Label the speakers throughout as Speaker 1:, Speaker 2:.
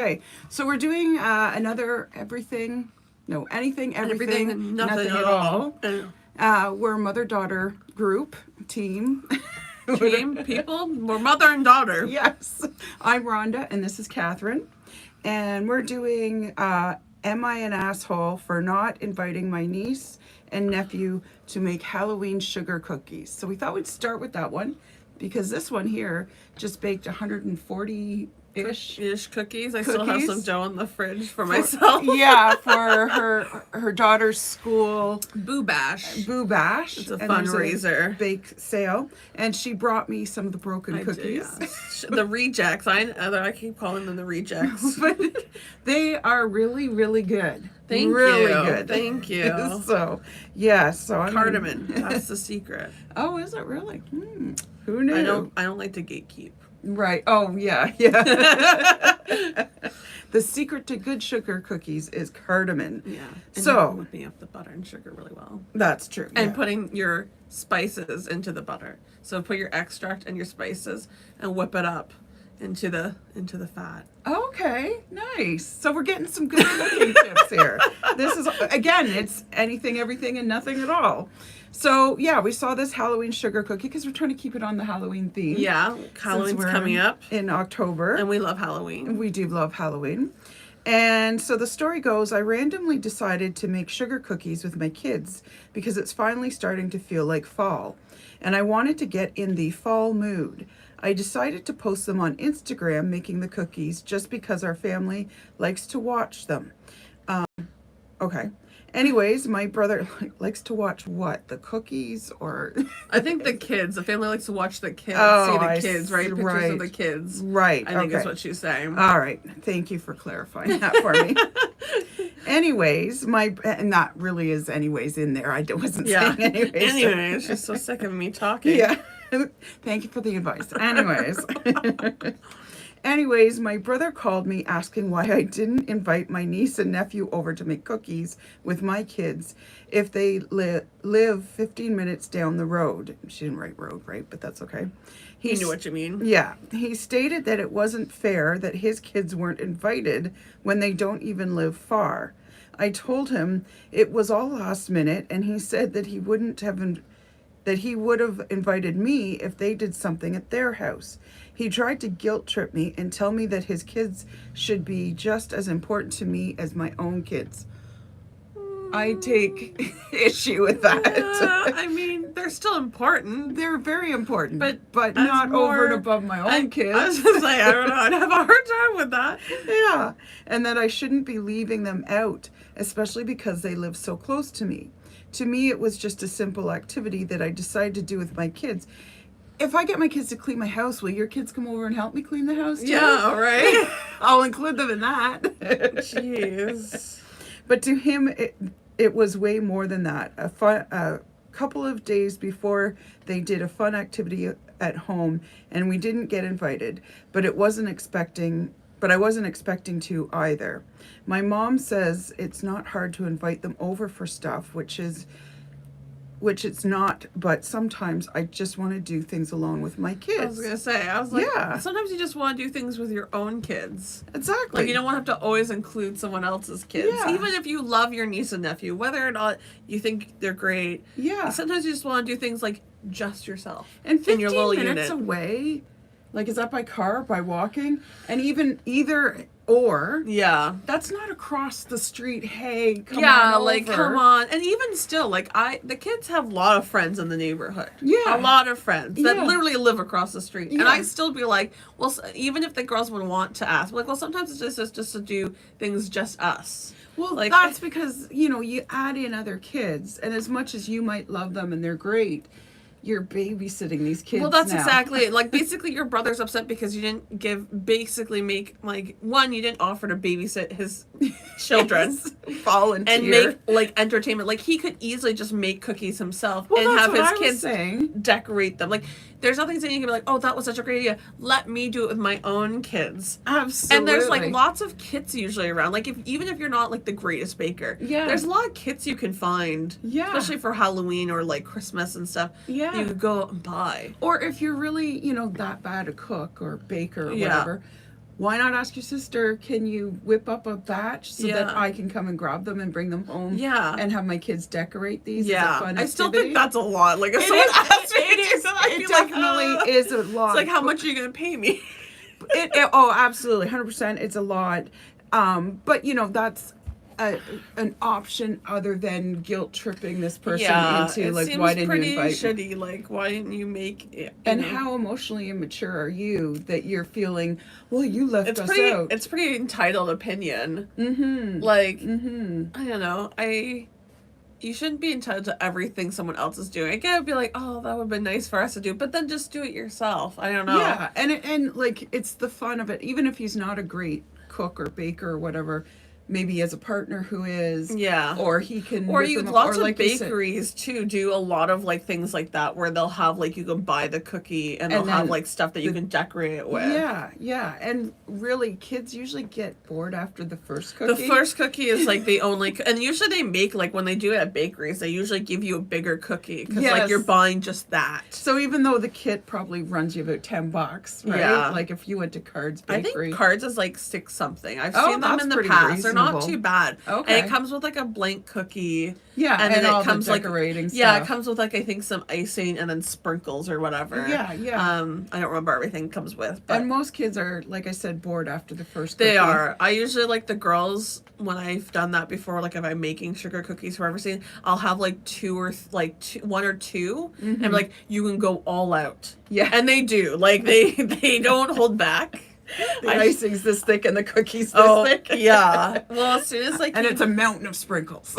Speaker 1: Okay, so we're doing another everything, no, anything, everything,
Speaker 2: And nothing
Speaker 1: at
Speaker 2: at
Speaker 1: all.
Speaker 2: all.
Speaker 1: We're a mother-daughter group, team.
Speaker 2: Team, people, we're mother and daughter.
Speaker 1: Yes. I'm Rhonda, and this is Catherine. And we're doing Am I an Asshole for Not Inviting My Niece and Nephew to Make Halloween Sugar Cookies? So we thought we'd start with that one because this one here just baked 140-ish
Speaker 2: cookies. I still have some
Speaker 1: cookies.
Speaker 2: dough in the fridge for myself.
Speaker 1: Yeah, for her daughter's school
Speaker 2: Boo Bash.
Speaker 1: Boo Bash.
Speaker 2: It's a
Speaker 1: And there's
Speaker 2: fundraiser.
Speaker 1: bake sale, and she brought me some of the broken
Speaker 2: I
Speaker 1: cookies.
Speaker 2: do, yeah. The rejects. I keep calling them the rejects.
Speaker 1: But they are really, really good.
Speaker 2: Thank
Speaker 1: really
Speaker 2: you.
Speaker 1: good.
Speaker 2: Thank you.
Speaker 1: So, yeah. So I'm
Speaker 2: Cardamom. That's the secret.
Speaker 1: Oh, is it really? Who knew?
Speaker 2: I don't like to gatekeep.
Speaker 1: Right. Oh, yeah. Yeah. The secret to good sugar cookies is cardamom.
Speaker 2: Yeah. And
Speaker 1: So
Speaker 2: whipping up the butter and sugar really well.
Speaker 1: that's true.
Speaker 2: And
Speaker 1: yeah.
Speaker 2: putting your spices into the butter. So put your extract and your spices and whip it up into the fat.
Speaker 1: Okay, nice. So we're getting some good cooking tips here. This is, again, it's anything, everything, and nothing at all. So, yeah, we saw this Halloween sugar cookie because we're trying to keep it on the Halloween theme.
Speaker 2: Yeah, Halloween's coming up.
Speaker 1: In October.
Speaker 2: And we love Halloween.
Speaker 1: We do love Halloween. And so the story goes, I randomly decided to make sugar cookies with my kids because it's finally starting to feel like fall. And I wanted to get in the fall mood. I decided to post them on Instagram making the cookies just because our family likes to watch them. Okay. Anyways, my brother likes to watch what? The cookies or...
Speaker 2: I think the kids. The family likes to watch the kids.
Speaker 1: Oh,
Speaker 2: see the
Speaker 1: I
Speaker 2: kids, right?
Speaker 1: see,
Speaker 2: Pictures
Speaker 1: right.
Speaker 2: of the kids.
Speaker 1: Right.
Speaker 2: I think
Speaker 1: okay.
Speaker 2: is what she's saying.
Speaker 1: All right. Thank you for clarifying that for me. Anyways, and that really is anyways in there. I wasn't saying anyways.
Speaker 2: Anyways, she's so sick of me talking.
Speaker 1: Yeah. Thank you for the advice. Anyways, my brother called me asking why I didn't invite my niece and nephew over to make cookies with my kids if they live 15 minutes down the road. She didn't write road, right? But that's okay.
Speaker 2: He knew what you mean.
Speaker 1: Yeah. He stated that it wasn't fair that his kids weren't invited when they don't even live far. I told him it was all last minute, and he said that he would have invited me if they did something at their house. He tried to guilt trip me and tell me that his kids should be just as important to me as my own kids. I take issue with that.
Speaker 2: I mean, they're still important.
Speaker 1: They're very important, but
Speaker 2: as
Speaker 1: not over and above my own kids.
Speaker 2: I was gonna say, I don't know, I'd have a hard time with that.
Speaker 1: Yeah, and that I shouldn't be leaving them out, especially because they live so close to me. To me, it was just a simple activity that I decided to do with my kids. If I get my kids to clean my house, will your kids come over and help me clean the house too?
Speaker 2: Yeah, all right.
Speaker 1: I'll include them in that.
Speaker 2: Jeez.
Speaker 1: But to him, it was way more than that. A couple of days before, they did a fun activity at home, and we didn't get invited. But I wasn't expecting to either. My mom says it's not hard to invite them over for stuff, which it's not, but sometimes I just want to do things alone with my kids.
Speaker 2: I was going to say,
Speaker 1: yeah.
Speaker 2: Sometimes you just want to do things with your own kids.
Speaker 1: Exactly.
Speaker 2: Like, you don't want to have to always include someone else's kids.
Speaker 1: Yeah.
Speaker 2: Even if you love your niece and nephew, whether or not you think they're great.
Speaker 1: Yeah.
Speaker 2: Sometimes you just want to do things like just yourself.
Speaker 1: And 15
Speaker 2: in your little
Speaker 1: minutes
Speaker 2: unit.
Speaker 1: away, like, is that by car, by walking? And even either or.
Speaker 2: Yeah.
Speaker 1: That's not across the street. Hey, come on
Speaker 2: Yeah,
Speaker 1: over.
Speaker 2: like, come on. And even still, like, the kids have a lot of friends in the neighborhood.
Speaker 1: Yeah.
Speaker 2: A lot of friends that
Speaker 1: Yeah.
Speaker 2: literally live across the street.
Speaker 1: Yeah.
Speaker 2: And I'd still be like, well, even if the girls would want to ask, like, well, sometimes it's just to do things just us.
Speaker 1: Well,
Speaker 2: like,
Speaker 1: that's because, you add in other kids, and as much as you might love them and they're great, you're babysitting these kids.
Speaker 2: Well, that's
Speaker 1: now.
Speaker 2: exactly it. Like, basically, your brother's upset because you didn't you didn't offer to babysit his children.
Speaker 1: Volunteer.
Speaker 2: And make, like, entertainment. Like, he could easily just make cookies himself
Speaker 1: Well,
Speaker 2: and
Speaker 1: that's
Speaker 2: have
Speaker 1: what
Speaker 2: his
Speaker 1: I was
Speaker 2: kids
Speaker 1: saying.
Speaker 2: decorate them. Like, there's nothing saying you can be like, oh, that was such a great idea. Let me do it with my own kids.
Speaker 1: Absolutely.
Speaker 2: And there's, like, lots of kits usually around. Like, even if you're not, like, the greatest baker.
Speaker 1: Yeah.
Speaker 2: There's a lot of kits you can find.
Speaker 1: Yeah.
Speaker 2: Especially for Halloween or, like, Christmas and stuff.
Speaker 1: Yeah.
Speaker 2: You could go and buy.
Speaker 1: Or if you're really, that bad a cook or baker or
Speaker 2: Yeah.
Speaker 1: whatever, why not ask your sister, can you whip up a batch so that
Speaker 2: Yeah.
Speaker 1: I can come and grab them and bring them home
Speaker 2: Yeah.
Speaker 1: and have my kids decorate these as a
Speaker 2: Yeah,
Speaker 1: fun
Speaker 2: I still think
Speaker 1: activity?
Speaker 2: that's a lot. Like if
Speaker 1: It
Speaker 2: someone
Speaker 1: is.
Speaker 2: asks me
Speaker 1: It
Speaker 2: to do
Speaker 1: is.
Speaker 2: that, I'd
Speaker 1: It
Speaker 2: be like,
Speaker 1: definitely is a lot.
Speaker 2: It's like, how much are you gonna pay me?
Speaker 1: Oh, absolutely, 100%. It's a lot, but you know that's an option other than guilt tripping this person into
Speaker 2: it
Speaker 1: like,
Speaker 2: seems
Speaker 1: why didn't you
Speaker 2: pretty
Speaker 1: invite me?
Speaker 2: shitty. Like, why didn't you make it?
Speaker 1: And how emotionally immature are you that you're feeling? Well, you left
Speaker 2: it's
Speaker 1: us
Speaker 2: pretty.
Speaker 1: out.
Speaker 2: It's pretty entitled opinion.
Speaker 1: Mm-hmm.
Speaker 2: Like,
Speaker 1: Mm-hmm.
Speaker 2: I don't know. You shouldn't be entitled to everything someone else is doing. Again, it'd be like, oh, that would have been nice for us to do, but then just do it yourself. I don't know.
Speaker 1: Yeah, and like it's the fun of it. Even if he's not a great cook or baker or whatever, maybe he has a partner who is.
Speaker 2: Yeah.
Speaker 1: Or he can.
Speaker 2: Or
Speaker 1: whip
Speaker 2: you
Speaker 1: them up,
Speaker 2: lots
Speaker 1: or
Speaker 2: of
Speaker 1: like you said-
Speaker 2: bakeries too do a lot of like things like that where they'll have like you can buy the cookie and they'll
Speaker 1: And
Speaker 2: have
Speaker 1: then
Speaker 2: like stuff that you can decorate it with.
Speaker 1: Yeah, yeah, and really, kids usually get bored after the first cookie.
Speaker 2: The first cookie is like the only, and usually they make like when they do it at bakeries, they usually give you a bigger cookie because like
Speaker 1: Yes.
Speaker 2: you're buying just that.
Speaker 1: So even though the kit probably runs you about $10, right?
Speaker 2: Yeah.
Speaker 1: Like if you went to Cards
Speaker 2: I
Speaker 1: Bakery.
Speaker 2: think Cards is like 6 something. I've
Speaker 1: Oh,
Speaker 2: seen them
Speaker 1: that's
Speaker 2: in the
Speaker 1: pretty
Speaker 2: past. They're not
Speaker 1: reasonable.
Speaker 2: too bad.
Speaker 1: Okay.
Speaker 2: And it comes with like a blank cookie.
Speaker 1: Yeah,
Speaker 2: and then
Speaker 1: all
Speaker 2: it comes
Speaker 1: the
Speaker 2: like
Speaker 1: decorating
Speaker 2: yeah, it
Speaker 1: stuff.
Speaker 2: comes with like I think some icing and then sprinkles or whatever.
Speaker 1: Yeah, yeah.
Speaker 2: I don't remember everything it comes with, but
Speaker 1: And most kids are, like I said, bored after the first
Speaker 2: they
Speaker 1: cookie.
Speaker 2: are. I usually like the girls when I've done that before. Like if I'm making sugar cookies for everything, I'll have like one or two, and I'm like, you can go all out.
Speaker 1: Yeah.
Speaker 2: And they do. Like they don't hold back.
Speaker 1: The icing's this thick and the cookie's this
Speaker 2: Oh
Speaker 1: thick.
Speaker 2: yeah. Well, as soon as like
Speaker 1: And
Speaker 2: you-
Speaker 1: it's a mountain of sprinkles.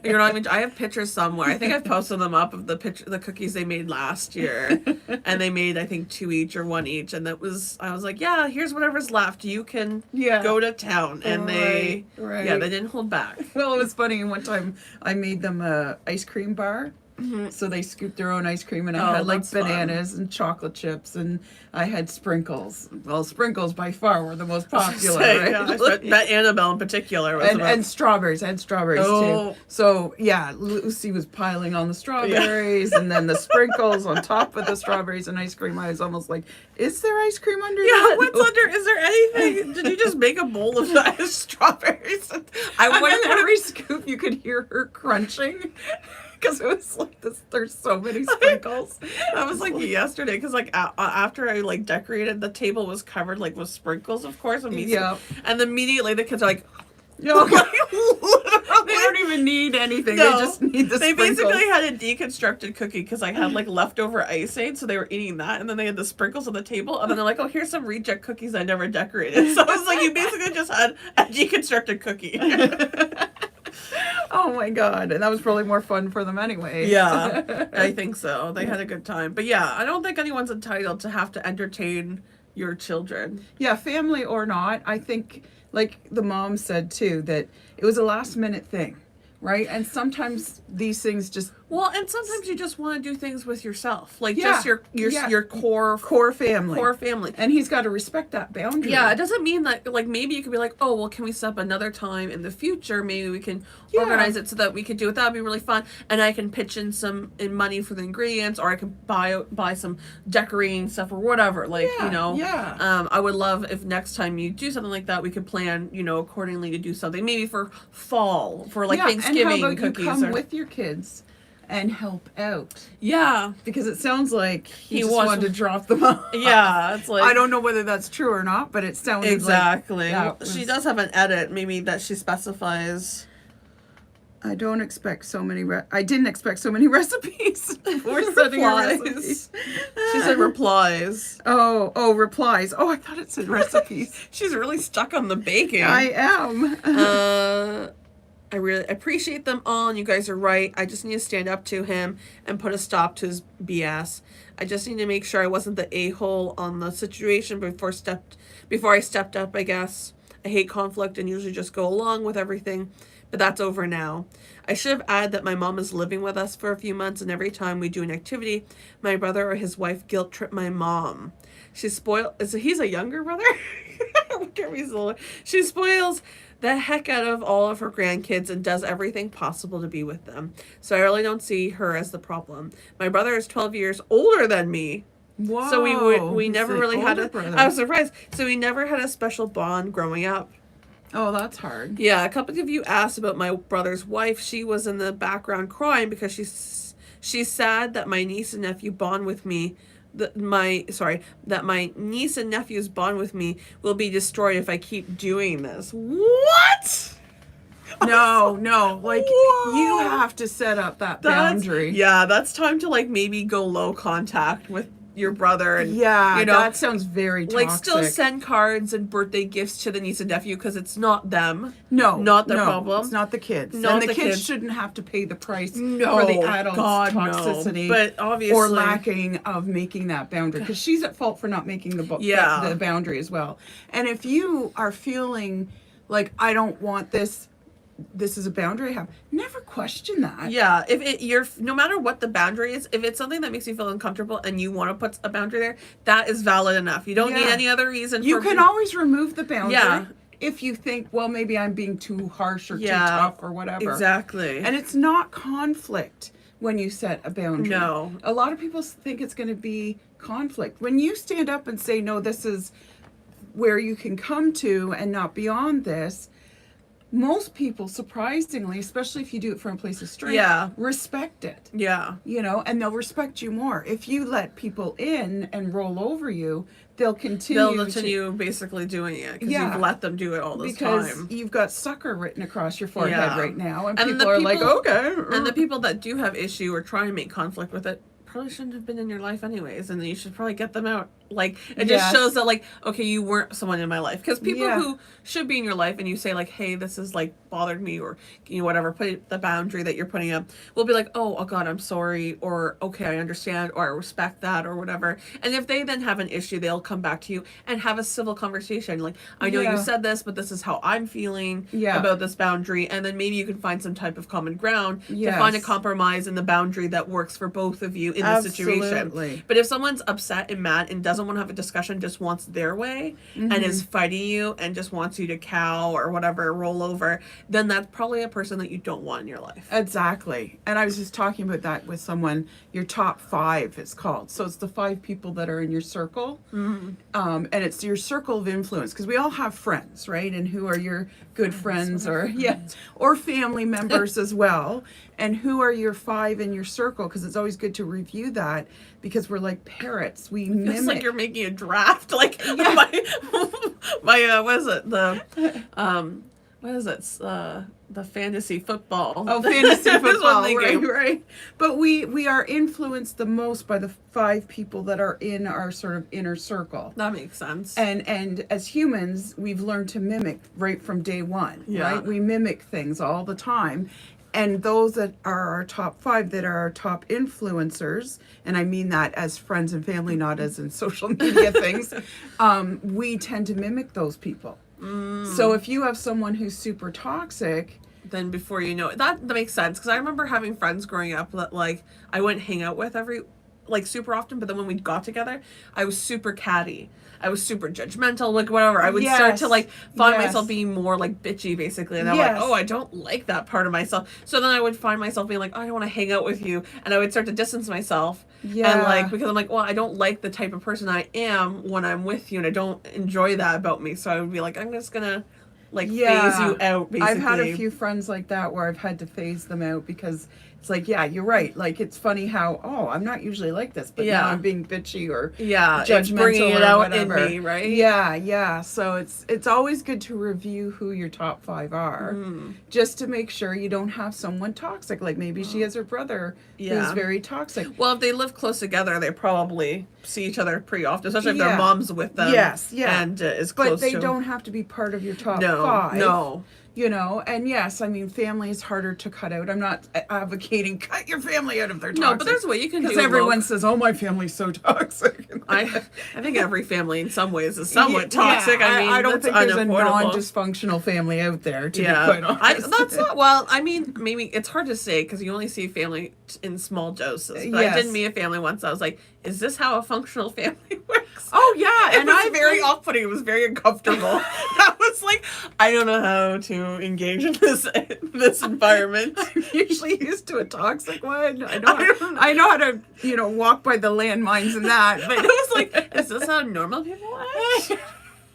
Speaker 2: you're not even. I have pictures somewhere. I think I've posted them up of the cookies they made last year, and they made I think 2 each or 1 each, and I was like, yeah, here's whatever's left. You can
Speaker 1: Yeah.
Speaker 2: go to town, and they
Speaker 1: Right.
Speaker 2: yeah they didn't hold back.
Speaker 1: Well, it was funny. One time I made them a ice cream bar. So they scooped their own ice cream, and I
Speaker 2: Oh,
Speaker 1: had like
Speaker 2: that's fun.
Speaker 1: bananas and chocolate chips, and I had sprinkles. Well, sprinkles by far were the most popular, right?
Speaker 2: Yeah, that Annabelle in particular was
Speaker 1: And strawberries. I had strawberries
Speaker 2: Oh.
Speaker 1: too. So yeah, Lucy was piling on the strawberries, and then the sprinkles on top of the strawberries and ice cream. I was almost like, "Is there ice cream under
Speaker 2: yeah,
Speaker 1: that?"
Speaker 2: what's under? Is there anything? Did you just make a bowl of strawberries? I
Speaker 1: And
Speaker 2: wonder.
Speaker 1: then every scoop, you could hear her crunching. Because it was like this, there's so many sprinkles.
Speaker 2: That was like yesterday because like after I like decorated, the table was covered like with sprinkles, of course, and
Speaker 1: Yeah.
Speaker 2: and immediately the kids are like,
Speaker 1: No,
Speaker 2: like,
Speaker 1: they don't even need anything.
Speaker 2: No.
Speaker 1: They just need the
Speaker 2: They
Speaker 1: sprinkles.
Speaker 2: basically had a deconstructed cookie because I had like leftover icing, so they were eating that, and then they had the sprinkles on the table, and then they're like, "Oh, here's some reject cookies I never decorated." So I was like, "You basically just had a deconstructed cookie."
Speaker 1: Oh my god, and that was probably more fun for them anyway.
Speaker 2: Yeah, I think so. They had a good time, but yeah, I don't think anyone's entitled to have to entertain your children.
Speaker 1: Yeah, family or not, I think, like the mom said too, that it was a last minute thing, right? And sometimes these things just
Speaker 2: Well, and sometimes you just want to do things with yourself, like
Speaker 1: Yeah,
Speaker 2: just your
Speaker 1: yeah.
Speaker 2: your core family.
Speaker 1: and he's got to respect that boundary.
Speaker 2: Yeah, it doesn't mean that, like, maybe you could be like, oh, well, can we set up another time in the future? Maybe we can
Speaker 1: Yeah.
Speaker 2: organize it so that we could do it. That would be really fun. And I can pitch in some money for the ingredients, or I can buy some decorating stuff or whatever. Like,
Speaker 1: Yeah,
Speaker 2: you know,
Speaker 1: yeah.
Speaker 2: I would love if next time you do something like that, we could plan, you know, accordingly to do something. Maybe for fall, for like Thanksgiving
Speaker 1: and how about
Speaker 2: cookies.
Speaker 1: you come
Speaker 2: or,
Speaker 1: with your kids and help out?
Speaker 2: yeah.
Speaker 1: Because it sounds like he just
Speaker 2: was-
Speaker 1: wanted to drop them off.
Speaker 2: Yeah, it's like.
Speaker 1: I don't know whether that's true or not, but it sounded
Speaker 2: Exactly.
Speaker 1: like that
Speaker 2: She
Speaker 1: was-
Speaker 2: does have an edit, maybe that she specifies.
Speaker 1: I don't expect so many. I didn't expect so many recipes before setting a
Speaker 2: Replies.
Speaker 1: recipe.
Speaker 2: She said replies.
Speaker 1: Oh, replies. Oh, I thought it said recipes.
Speaker 2: She's really stuck on the baking.
Speaker 1: I am.
Speaker 2: I really appreciate them all, and you guys are right. I just need to stand up to him and put a stop to his BS. I just need to make sure I wasn't the a-hole on the situation before I stepped up, I guess. I hate conflict and usually just go along with everything, but that's over now. I should have added that my mom is living with us for a few months, and every time we do an activity, my brother or his wife guilt trip my mom. She's spoiled. He's a younger brother? I wonder if he's older. She spoils the heck out of all of her grandkids and does everything possible to be with them. So I really don't see her as the problem. My brother is 12 years older than me.
Speaker 1: Whoa.
Speaker 2: So we
Speaker 1: he's
Speaker 2: never
Speaker 1: the
Speaker 2: really had
Speaker 1: older
Speaker 2: a.
Speaker 1: brother.
Speaker 2: I was surprised. So we never had a special bond growing up.
Speaker 1: Oh, that's hard.
Speaker 2: Yeah, a couple of you asked about my brother's wife. She was in the background crying because she's sad that my niece and nephew bond with me. That my niece and nephew's bond with me will be destroyed if I keep doing this. What?
Speaker 1: No, like
Speaker 2: Whoa.
Speaker 1: you have to set up that boundary.
Speaker 2: Yeah, that's time to like maybe go low contact with your brother and
Speaker 1: Yeah,
Speaker 2: you know,
Speaker 1: that sounds very toxic.
Speaker 2: like still send cards and birthday gifts to the niece and nephew because it's not them.
Speaker 1: No,
Speaker 2: not their problem.
Speaker 1: It's not the kids.
Speaker 2: Not
Speaker 1: and the
Speaker 2: the
Speaker 1: kids
Speaker 2: kids.
Speaker 1: shouldn't have to pay the price
Speaker 2: No,
Speaker 1: for the adult's
Speaker 2: God, no.
Speaker 1: toxicity,
Speaker 2: But obviously,
Speaker 1: or lacking of making that boundary, because she's at fault for not making the boundary as well. And if you are feeling like I don't want this is a boundary I have, never question that.
Speaker 2: Yeah, if you're no matter what the boundary is, if it's something that makes you feel uncomfortable and you want to put a boundary there, that is valid enough. You don't need any other reason.
Speaker 1: You can always remove the boundary.
Speaker 2: Yeah.
Speaker 1: If you think, well, maybe I'm being too harsh or too tough or whatever.
Speaker 2: Exactly.
Speaker 1: And it's not conflict when you set a boundary.
Speaker 2: No.
Speaker 1: A lot of people think it's going to be conflict. When you stand up and say, no, this is where you can come to and not beyond this, most people, surprisingly, especially if you do it from a place of strength, respect it.
Speaker 2: Yeah.
Speaker 1: You know, and they'll respect you more. If you let people in and roll over you, they'll continue
Speaker 2: basically doing it because you've let them do it all this time.
Speaker 1: Because you've got sucker written across your forehead right now, and people
Speaker 2: the
Speaker 1: are like, okay.
Speaker 2: And the people that do have issue or try and make conflict with it probably shouldn't have been in your life anyways, and you should probably get them out. Like, it just shows that, like, okay, you weren't someone in my life. Because people who should be in your life and you say, like, hey, this is, like, bothered me, or, you know, whatever, put the boundary that you're putting up, will be like, oh God, I'm sorry, or, okay, I understand, or I respect that, or whatever. And if they then have an issue, they'll come back to you and have a civil conversation. Like, I know you said this, but this is how I'm feeling about this boundary. And then maybe you can find some type of common ground to find a compromise in the boundary that works for both of you in the situation. But if someone's upset and mad and doesn't want to have a discussion, just wants their way, and is fighting you and just wants you to cow or whatever, roll over, then that's probably a person that you don't want in your life.
Speaker 1: Exactly. And I was just talking about that with someone. Your top 5 it's called. So it's the 5 people that are in your circle. And it's your circle of influence, because we all have friends, right? And who are your good friends or family members as well. And who are your 5 in your circle? Because it's always good to review that, because we're like parrots. We mimic.
Speaker 2: It's like you're making a draft. Like my what is it? The fantasy football.
Speaker 1: Oh, fantasy football, right. But we are influenced the most by the 5 people that are in our sort of inner circle.
Speaker 2: That makes sense.
Speaker 1: And as humans, we've learned to mimic right from day one, right? We mimic things all the time. And those that are our top 5, that are our top influencers, and I mean that as friends and family, not as in social media things, we tend to mimic those people. So if you have someone who's super toxic,
Speaker 2: then before you know it, that makes sense. Because I remember having friends growing up that, like, I wouldn't hang out with super often, but then when we got together, I was super catty. I was super judgmental, like whatever. I would start to like find myself being more like bitchy, basically. And I'm like, oh, I don't like that part of myself. So then I would find myself being like, oh, I don't want to hang out with you. And I would start to distance myself. And like, because I'm like, well, I don't like the type of person I am when I'm with you, and I don't enjoy that about me. So I would be like, I'm just gonna like phase you out, basically.
Speaker 1: I've had a few friends like that where I've had to phase them out, because it's like, yeah, you're right. Like, it's funny how, oh, I'm not usually like this, but now I'm being bitchy or judgmental,
Speaker 2: bringing it
Speaker 1: or
Speaker 2: out
Speaker 1: whatever.
Speaker 2: in me, right?
Speaker 1: Yeah. So it's always good to review who your top 5 are, just to make sure you don't have someone toxic. Like maybe she has her brother who's very toxic.
Speaker 2: Well, if they live close together, they probably see each other pretty often, especially if their mom's with them. And is close.
Speaker 1: But they don't have to be part of your top 5.
Speaker 2: No.
Speaker 1: You know, and yes, I mean, family is harder to cut out. I'm not advocating cut your family out if they're toxic.
Speaker 2: No, but there's a way you can do it.
Speaker 1: Because everyone says, oh, my family's so toxic.
Speaker 2: I think every family in some ways is somewhat toxic. I mean,
Speaker 1: I don't think there's a non-dysfunctional family out there, to be quite honest.
Speaker 2: That's not, well, I mean, maybe it's hard to say because you only see family helped in small doses. But I did meet a family once. I was like, is this how a functional family works?
Speaker 1: Oh yeah,
Speaker 2: It was very off-putting. It was very uncomfortable. I was like, I don't know how to engage in this environment.
Speaker 1: I'm usually used to a toxic one. I know how to walk by the landmines and that, but
Speaker 2: I was like, is this how normal people act?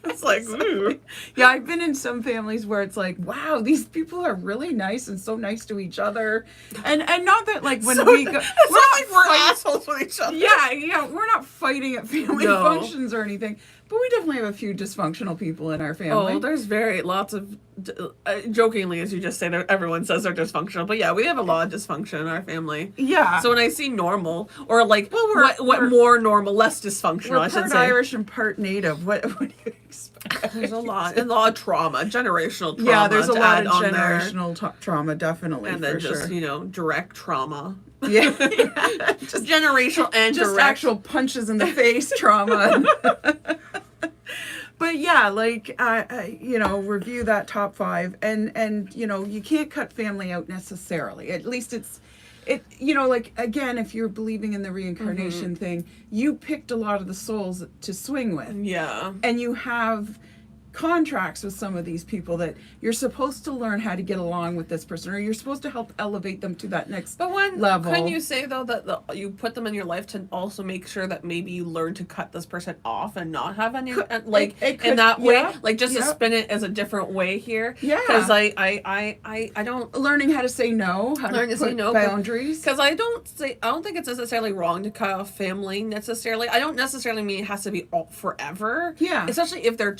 Speaker 2: It's like, ooh.
Speaker 1: Yeah, I've been in some families where it's like, wow, these people are really nice and so nice to each other, and not that like when we go,
Speaker 2: it's not like we're assholes with each other.
Speaker 1: Yeah, we're not fighting at family
Speaker 2: No.
Speaker 1: functions or anything, but we definitely have a few dysfunctional people in our family.
Speaker 2: Oh, there's lots of, jokingly, as you just say, everyone says they're dysfunctional, but yeah, we have a lot of dysfunction in our family.
Speaker 1: Yeah.
Speaker 2: So when I see normal, or like, what
Speaker 1: we're
Speaker 2: more normal, less dysfunctional, I
Speaker 1: We're
Speaker 2: should
Speaker 1: part
Speaker 2: say.
Speaker 1: Irish and part Native. What do you expect?
Speaker 2: There's a lot of trauma, generational trauma.
Speaker 1: Yeah, there's a
Speaker 2: to
Speaker 1: lot
Speaker 2: add
Speaker 1: of
Speaker 2: on there.
Speaker 1: generational trauma, definitely,
Speaker 2: And then
Speaker 1: for
Speaker 2: just,
Speaker 1: sure.
Speaker 2: direct trauma.
Speaker 1: Yeah.
Speaker 2: Just generational and
Speaker 1: Just
Speaker 2: direct.
Speaker 1: actual punches in the face trauma. But yeah, like, review that top 5, and you can't cut family out necessarily. At least like, again, if you're believing in the reincarnation thing, you picked a lot of the souls to swing with.
Speaker 2: Yeah.
Speaker 1: And you have contracts with some of these people that you're supposed to learn how to get along with this person, or you're supposed to help elevate them to that next level.
Speaker 2: Couldn't you say though that you put them in your life to also make sure that maybe you learn to cut this person off and not have any in that way, like just to spin it as a different way here?
Speaker 1: Yeah.
Speaker 2: Because I don't
Speaker 1: Learning how to say no, how
Speaker 2: learn
Speaker 1: to
Speaker 2: to say
Speaker 1: put
Speaker 2: no
Speaker 1: boundaries.
Speaker 2: Because I don't think it's necessarily wrong to cut off family necessarily. I don't necessarily mean it has to be all forever.
Speaker 1: Yeah.
Speaker 2: Especially if they're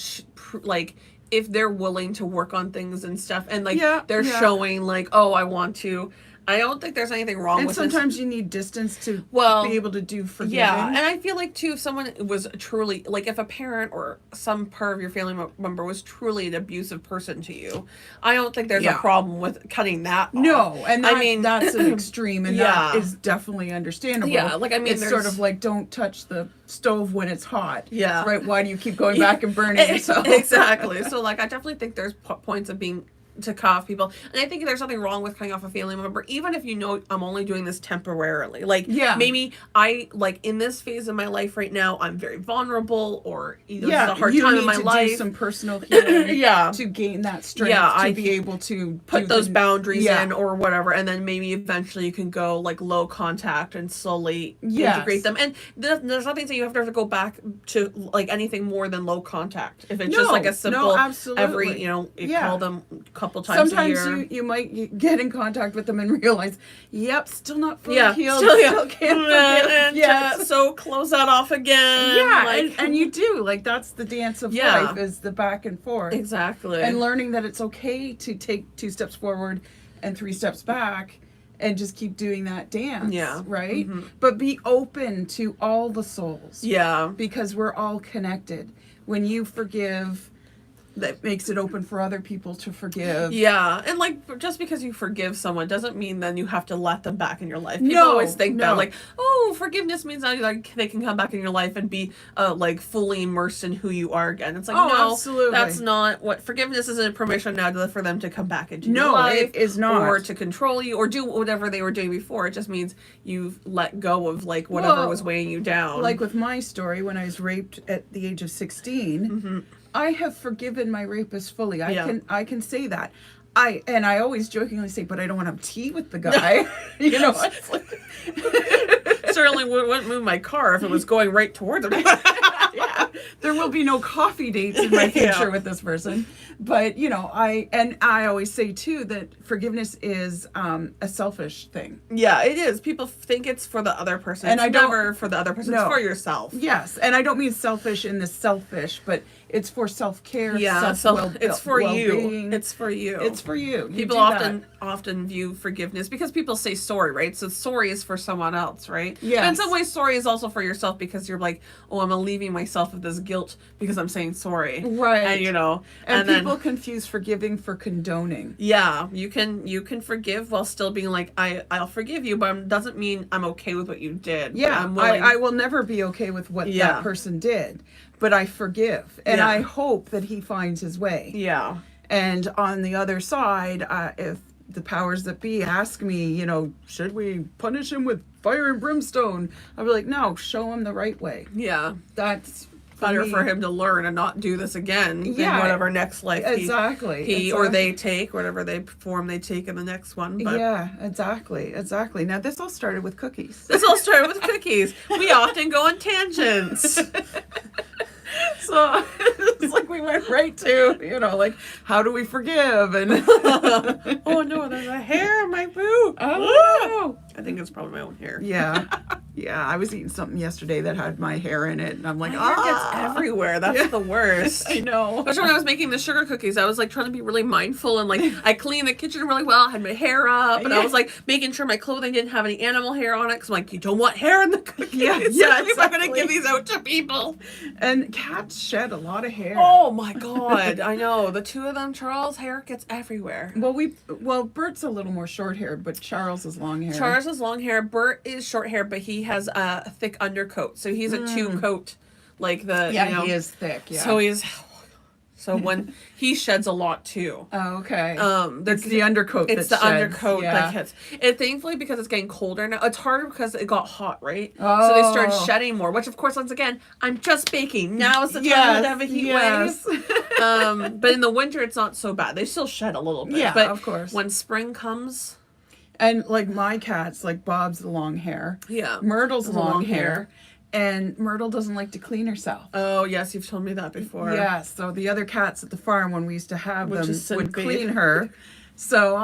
Speaker 2: like, if they're willing to work on things and stuff, and like they're showing like, oh, I want to. I don't think there's anything wrong with
Speaker 1: And sometimes you need distance to be able to do forgiving.
Speaker 2: Yeah, and I feel like too, if someone was truly, like if a parent or some part of your family member was truly an abusive person to you, I don't think there's a problem with cutting that off.
Speaker 1: No, and
Speaker 2: I mean,
Speaker 1: that's an extreme, and that is definitely understandable.
Speaker 2: Yeah, like I mean,
Speaker 1: it's sort of like, don't touch the stove when it's hot.
Speaker 2: Yeah.
Speaker 1: Right? Why do you keep going back and burning yourself?
Speaker 2: Exactly. So like, I definitely think there's points of being to cut off people, and I think there's nothing wrong with cutting off a family member, even if you know I'm only doing this temporarily. Like, maybe I like in this phase of my life right now, I'm very vulnerable, or this is a hard time in my life.
Speaker 1: Do some personal healing,
Speaker 2: yeah,
Speaker 1: to gain that strength, to be able to
Speaker 2: put those boundaries in or whatever, and then maybe eventually you can go like low contact and slowly integrate them. And there's nothing saying you have to go back to like anything more than low contact. If it's just like a simple every call them couple times a year.
Speaker 1: Sometimes you might get in contact with them and realize, yep, still not fully healed.
Speaker 2: Still
Speaker 1: can't forgive.
Speaker 2: Yes. So close that off again.
Speaker 1: Yeah,
Speaker 2: like,
Speaker 1: and you do. Like, that's the dance of life, is the back and forth.
Speaker 2: Exactly.
Speaker 1: And learning that it's okay to take 2 steps forward and 3 steps back and just keep doing that dance. Yeah. Right? Mm-hmm. But be open to all the souls.
Speaker 2: Yeah.
Speaker 1: Because we're all connected. When you forgive, that makes it open for other people to forgive.
Speaker 2: Yeah, and like, just because you forgive someone doesn't mean then you have to let them back in your life. People always think that like, oh, forgiveness means that like they can come back in your life and be like fully immersed in who you are again. It's like, no,
Speaker 1: absolutely.
Speaker 2: That's not what forgiveness isn't. Permission now for them to come back into your life.
Speaker 1: No, it is not.
Speaker 2: Or to control you or do whatever they were doing before. It just means you've let go of like whatever was weighing you down.
Speaker 1: Like with my story, when I was raped at the age of 16, I have forgiven my rapist fully. I can say that. I always jokingly say, but I don't want to have tea with the guy. It's like,
Speaker 2: certainly wouldn't move my car if it was going right towards him.
Speaker 1: Yeah, there will be no coffee dates in my future with this person. But I always say too that forgiveness is a selfish thing.
Speaker 2: Yeah, it is. People think it's for the other person, and it's never for the other person. It's for yourself.
Speaker 1: Yes, and I don't mean selfish in the selfish, but it's for self-care.
Speaker 2: Yeah, it's for you. It's for you.
Speaker 1: It's for you.
Speaker 2: People often view forgiveness because people say sorry, right? So sorry is for someone else, right? Yeah. But in some ways, sorry is also for yourself because you're like, oh, I'm relieving myself of this guilt because I'm saying sorry,
Speaker 1: right?
Speaker 2: And
Speaker 1: people confuse forgiving for condoning.
Speaker 2: Yeah, you can forgive while still being like, I'll forgive you, but it doesn't mean I'm okay with what you did.
Speaker 1: Yeah, I will never be okay with what that person did, but I forgive, and I hope that he finds his way.
Speaker 2: Yeah.
Speaker 1: And on the other side, if the powers that be ask me, should we punish him with fire and brimstone? I'll be like, no, show him the right way.
Speaker 2: Yeah.
Speaker 1: That's
Speaker 2: better for him to learn and not do this again than whatever next life he or they take, whatever form they take in the next one. But
Speaker 1: yeah, exactly. Now, this all started with cookies.
Speaker 2: We often go on tangents.
Speaker 1: So it's like we went right to, like, how do we forgive? And
Speaker 2: oh no, there's a hair in my boot.
Speaker 1: Oh,
Speaker 2: I think it's probably my own hair.
Speaker 1: Yeah. I was eating something yesterday that had my hair in it, and I'm like,
Speaker 2: my hair gets everywhere. That's the worst.
Speaker 1: I know.
Speaker 2: Especially when I was making the sugar cookies, I was like trying to be really mindful and like I cleaned the kitchen really well. I had my hair up, and I was like making sure my clothing didn't have any animal hair on it because I'm like, you don't want hair in the cookies.
Speaker 1: Yeah,
Speaker 2: exactly. I'm gonna give these out to people.
Speaker 1: And cats shed a lot of hair.
Speaker 2: Oh my god, I know. The two of them, Charles' hair gets everywhere.
Speaker 1: Well, Bert's a little more short-haired, but Charles is long hair.
Speaker 2: Charles is long hair. Bert is short hair, but he has a thick undercoat, so he's a two-coat, like the
Speaker 1: he is thick. Yeah.
Speaker 2: So when he sheds a lot too.
Speaker 1: Oh, okay.
Speaker 2: It's
Speaker 1: the undercoat.
Speaker 2: It's the undercoat that hits. And thankfully, because it's getting colder now, it's harder because it got hot, right?
Speaker 1: Oh.
Speaker 2: So they start shedding more. Which, of course, once again, I'm just baking. Now is the time to have a heat wave. But in the winter, it's not so bad. They still shed a little bit.
Speaker 1: Yeah,
Speaker 2: but
Speaker 1: of course.
Speaker 2: When spring comes,
Speaker 1: and like my cats, like Bob's the long hair.
Speaker 2: Yeah.
Speaker 1: Myrtle's long hair. And Myrtle doesn't like to clean herself.
Speaker 2: Oh, yes, you've told me that before.
Speaker 1: Yeah, so the other cats at the farm, when we used to have them, would
Speaker 2: be.
Speaker 1: clean her. So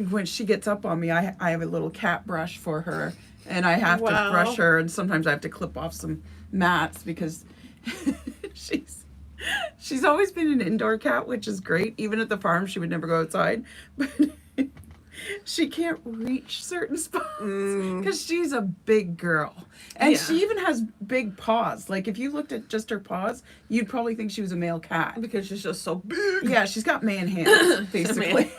Speaker 1: when she gets up on me, I have a little cat brush for her. And I have to brush her. And sometimes I have to clip off some mats because she's always been an indoor cat, which is great. Even at the farm, she would never go outside. But she can't reach certain spots because she's a big girl. And she even has big paws. Like, if you looked at just her paws, you'd probably think she was a male cat.
Speaker 2: Because she's just so big.
Speaker 1: Yeah, she's got man hands, basically.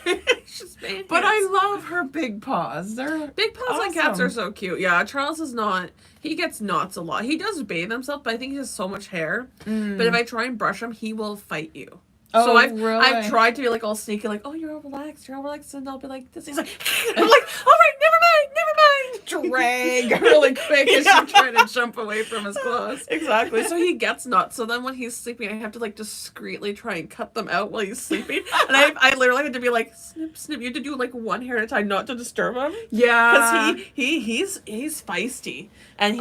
Speaker 2: She's man
Speaker 1: But
Speaker 2: hands.
Speaker 1: I love her big paws. They're
Speaker 2: big paws on cats are so cute. Yeah, Charles is not. He gets knots a lot. He does bathe himself, but I think he has so much hair. But if I try and brush him, he will fight you. So I've tried to be like all sneaky, like, oh, you're all relaxed, and I'll be like this. He's like, I'm like, all right, never mind.
Speaker 1: Drag really quick as she's trying to jump away from his claws.
Speaker 2: Exactly. So he gets nuts. So then when he's sleeping, I have to like discreetly try and cut them out while he's sleeping. And I literally had to be like, snip, snip. You have to do like one hair at a time, not to disturb him.
Speaker 1: Yeah.
Speaker 2: Because he's feisty, and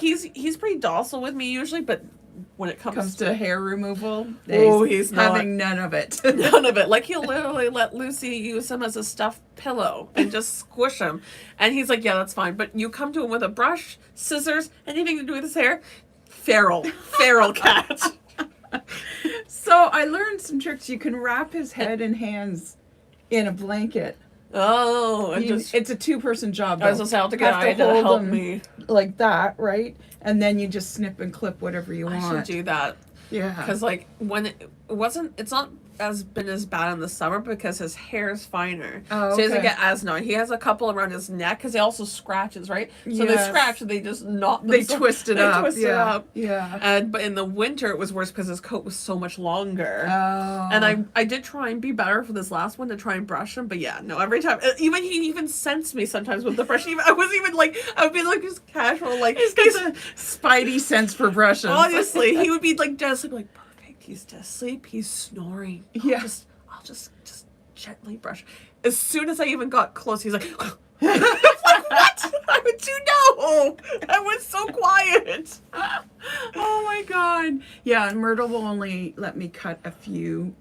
Speaker 2: he's pretty docile with me usually, but when it comes
Speaker 1: to hair removal,
Speaker 2: he's
Speaker 1: having none of it.
Speaker 2: None of it. Like, he'll literally let Lucy use him as a stuffed pillow and just squish him. And he's like, yeah, that's fine. But you come to him with a brush, scissors, anything to do with his hair, feral cat.
Speaker 1: So I learned some tricks. You can wrap his head and hands in a blanket.
Speaker 2: Oh,
Speaker 1: it's a two-person job.
Speaker 2: I was just have to get Ida to help me
Speaker 1: like that, right? And then you just snip and clip whatever you want.
Speaker 2: I should do that.
Speaker 1: Yeah.
Speaker 2: Because like when it's not been as bad in the summer because his hair is finer.
Speaker 1: Oh, okay.
Speaker 2: So he doesn't get as annoying. He has a couple around his neck because he also scratches, right? So they scratch and they just
Speaker 1: twist it up.
Speaker 2: Twist it up.
Speaker 1: Yeah.
Speaker 2: But in the winter it was worse because his coat was so much longer.
Speaker 1: Oh.
Speaker 2: And I did try and be better for this last one to try and brush him, but yeah, no, every time he even sensed me sometimes with the brush. I would be like just casual, like
Speaker 1: he's got a spidey sense for brushes.
Speaker 2: Honestly, he would be like just like he's asleep, he's snoring. I'll just gently brush. As soon as I even got close, he's like, what? How would you know? I was so quiet.
Speaker 1: Oh my god. Yeah, and Myrtle will only let me cut a few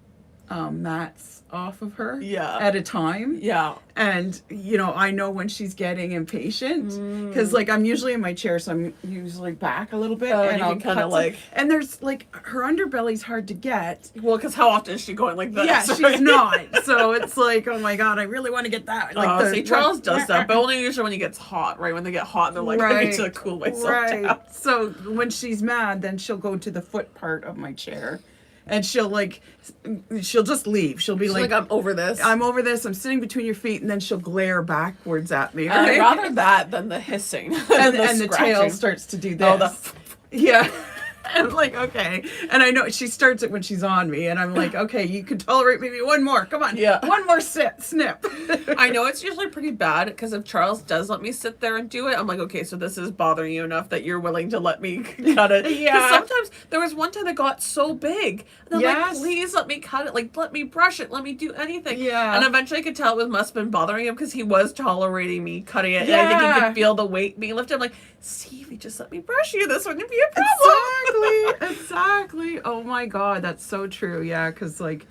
Speaker 1: mats off of her at a time.
Speaker 2: Yeah.
Speaker 1: And, I know when she's getting impatient because, like, I'm usually in my chair, so I'm usually back a little bit.
Speaker 2: And I'll kind of like...
Speaker 1: And there's, like, her underbelly's hard to get.
Speaker 2: Well, because how often is she going like this?
Speaker 1: Yeah, she's not. So it's like, oh my god, I really want to get that. Like,
Speaker 2: see, Charles does that, but only usually when he gets hot, right? When they get hot, and they're like, I need to cool myself down.
Speaker 1: So when she's mad, then she'll go to the foot part of my chair. And she'll just leave. She'll be like,
Speaker 2: I'm over this.
Speaker 1: I'm over this. I'm sitting between your feet. And then she'll glare backwards at me.
Speaker 2: Right? I'd rather that than the hissing.
Speaker 1: And the tail starts to do this.
Speaker 2: Yeah.
Speaker 1: I'm like, okay. And I know she starts it when she's on me, and I'm like, okay, you can tolerate maybe one more. Come on.
Speaker 2: Yeah.
Speaker 1: One more snip.
Speaker 2: I know it's usually pretty bad because if Charles does let me sit there and do it, I'm like, okay, so this is bothering you enough that you're willing to let me cut it.
Speaker 1: Yeah.
Speaker 2: Because sometimes there was one time it got so big, and I'm like, please let me cut it. Like, let me brush it. Let me do anything.
Speaker 1: Yeah.
Speaker 2: And eventually I could tell it must have been bothering him because he was tolerating me cutting it. Yeah. And I think he could feel the weight being lifted. I'm like, see, if you just let me brush you, this wouldn't be a problem.
Speaker 1: Exactly. Oh my God, that's so true. Yeah, because like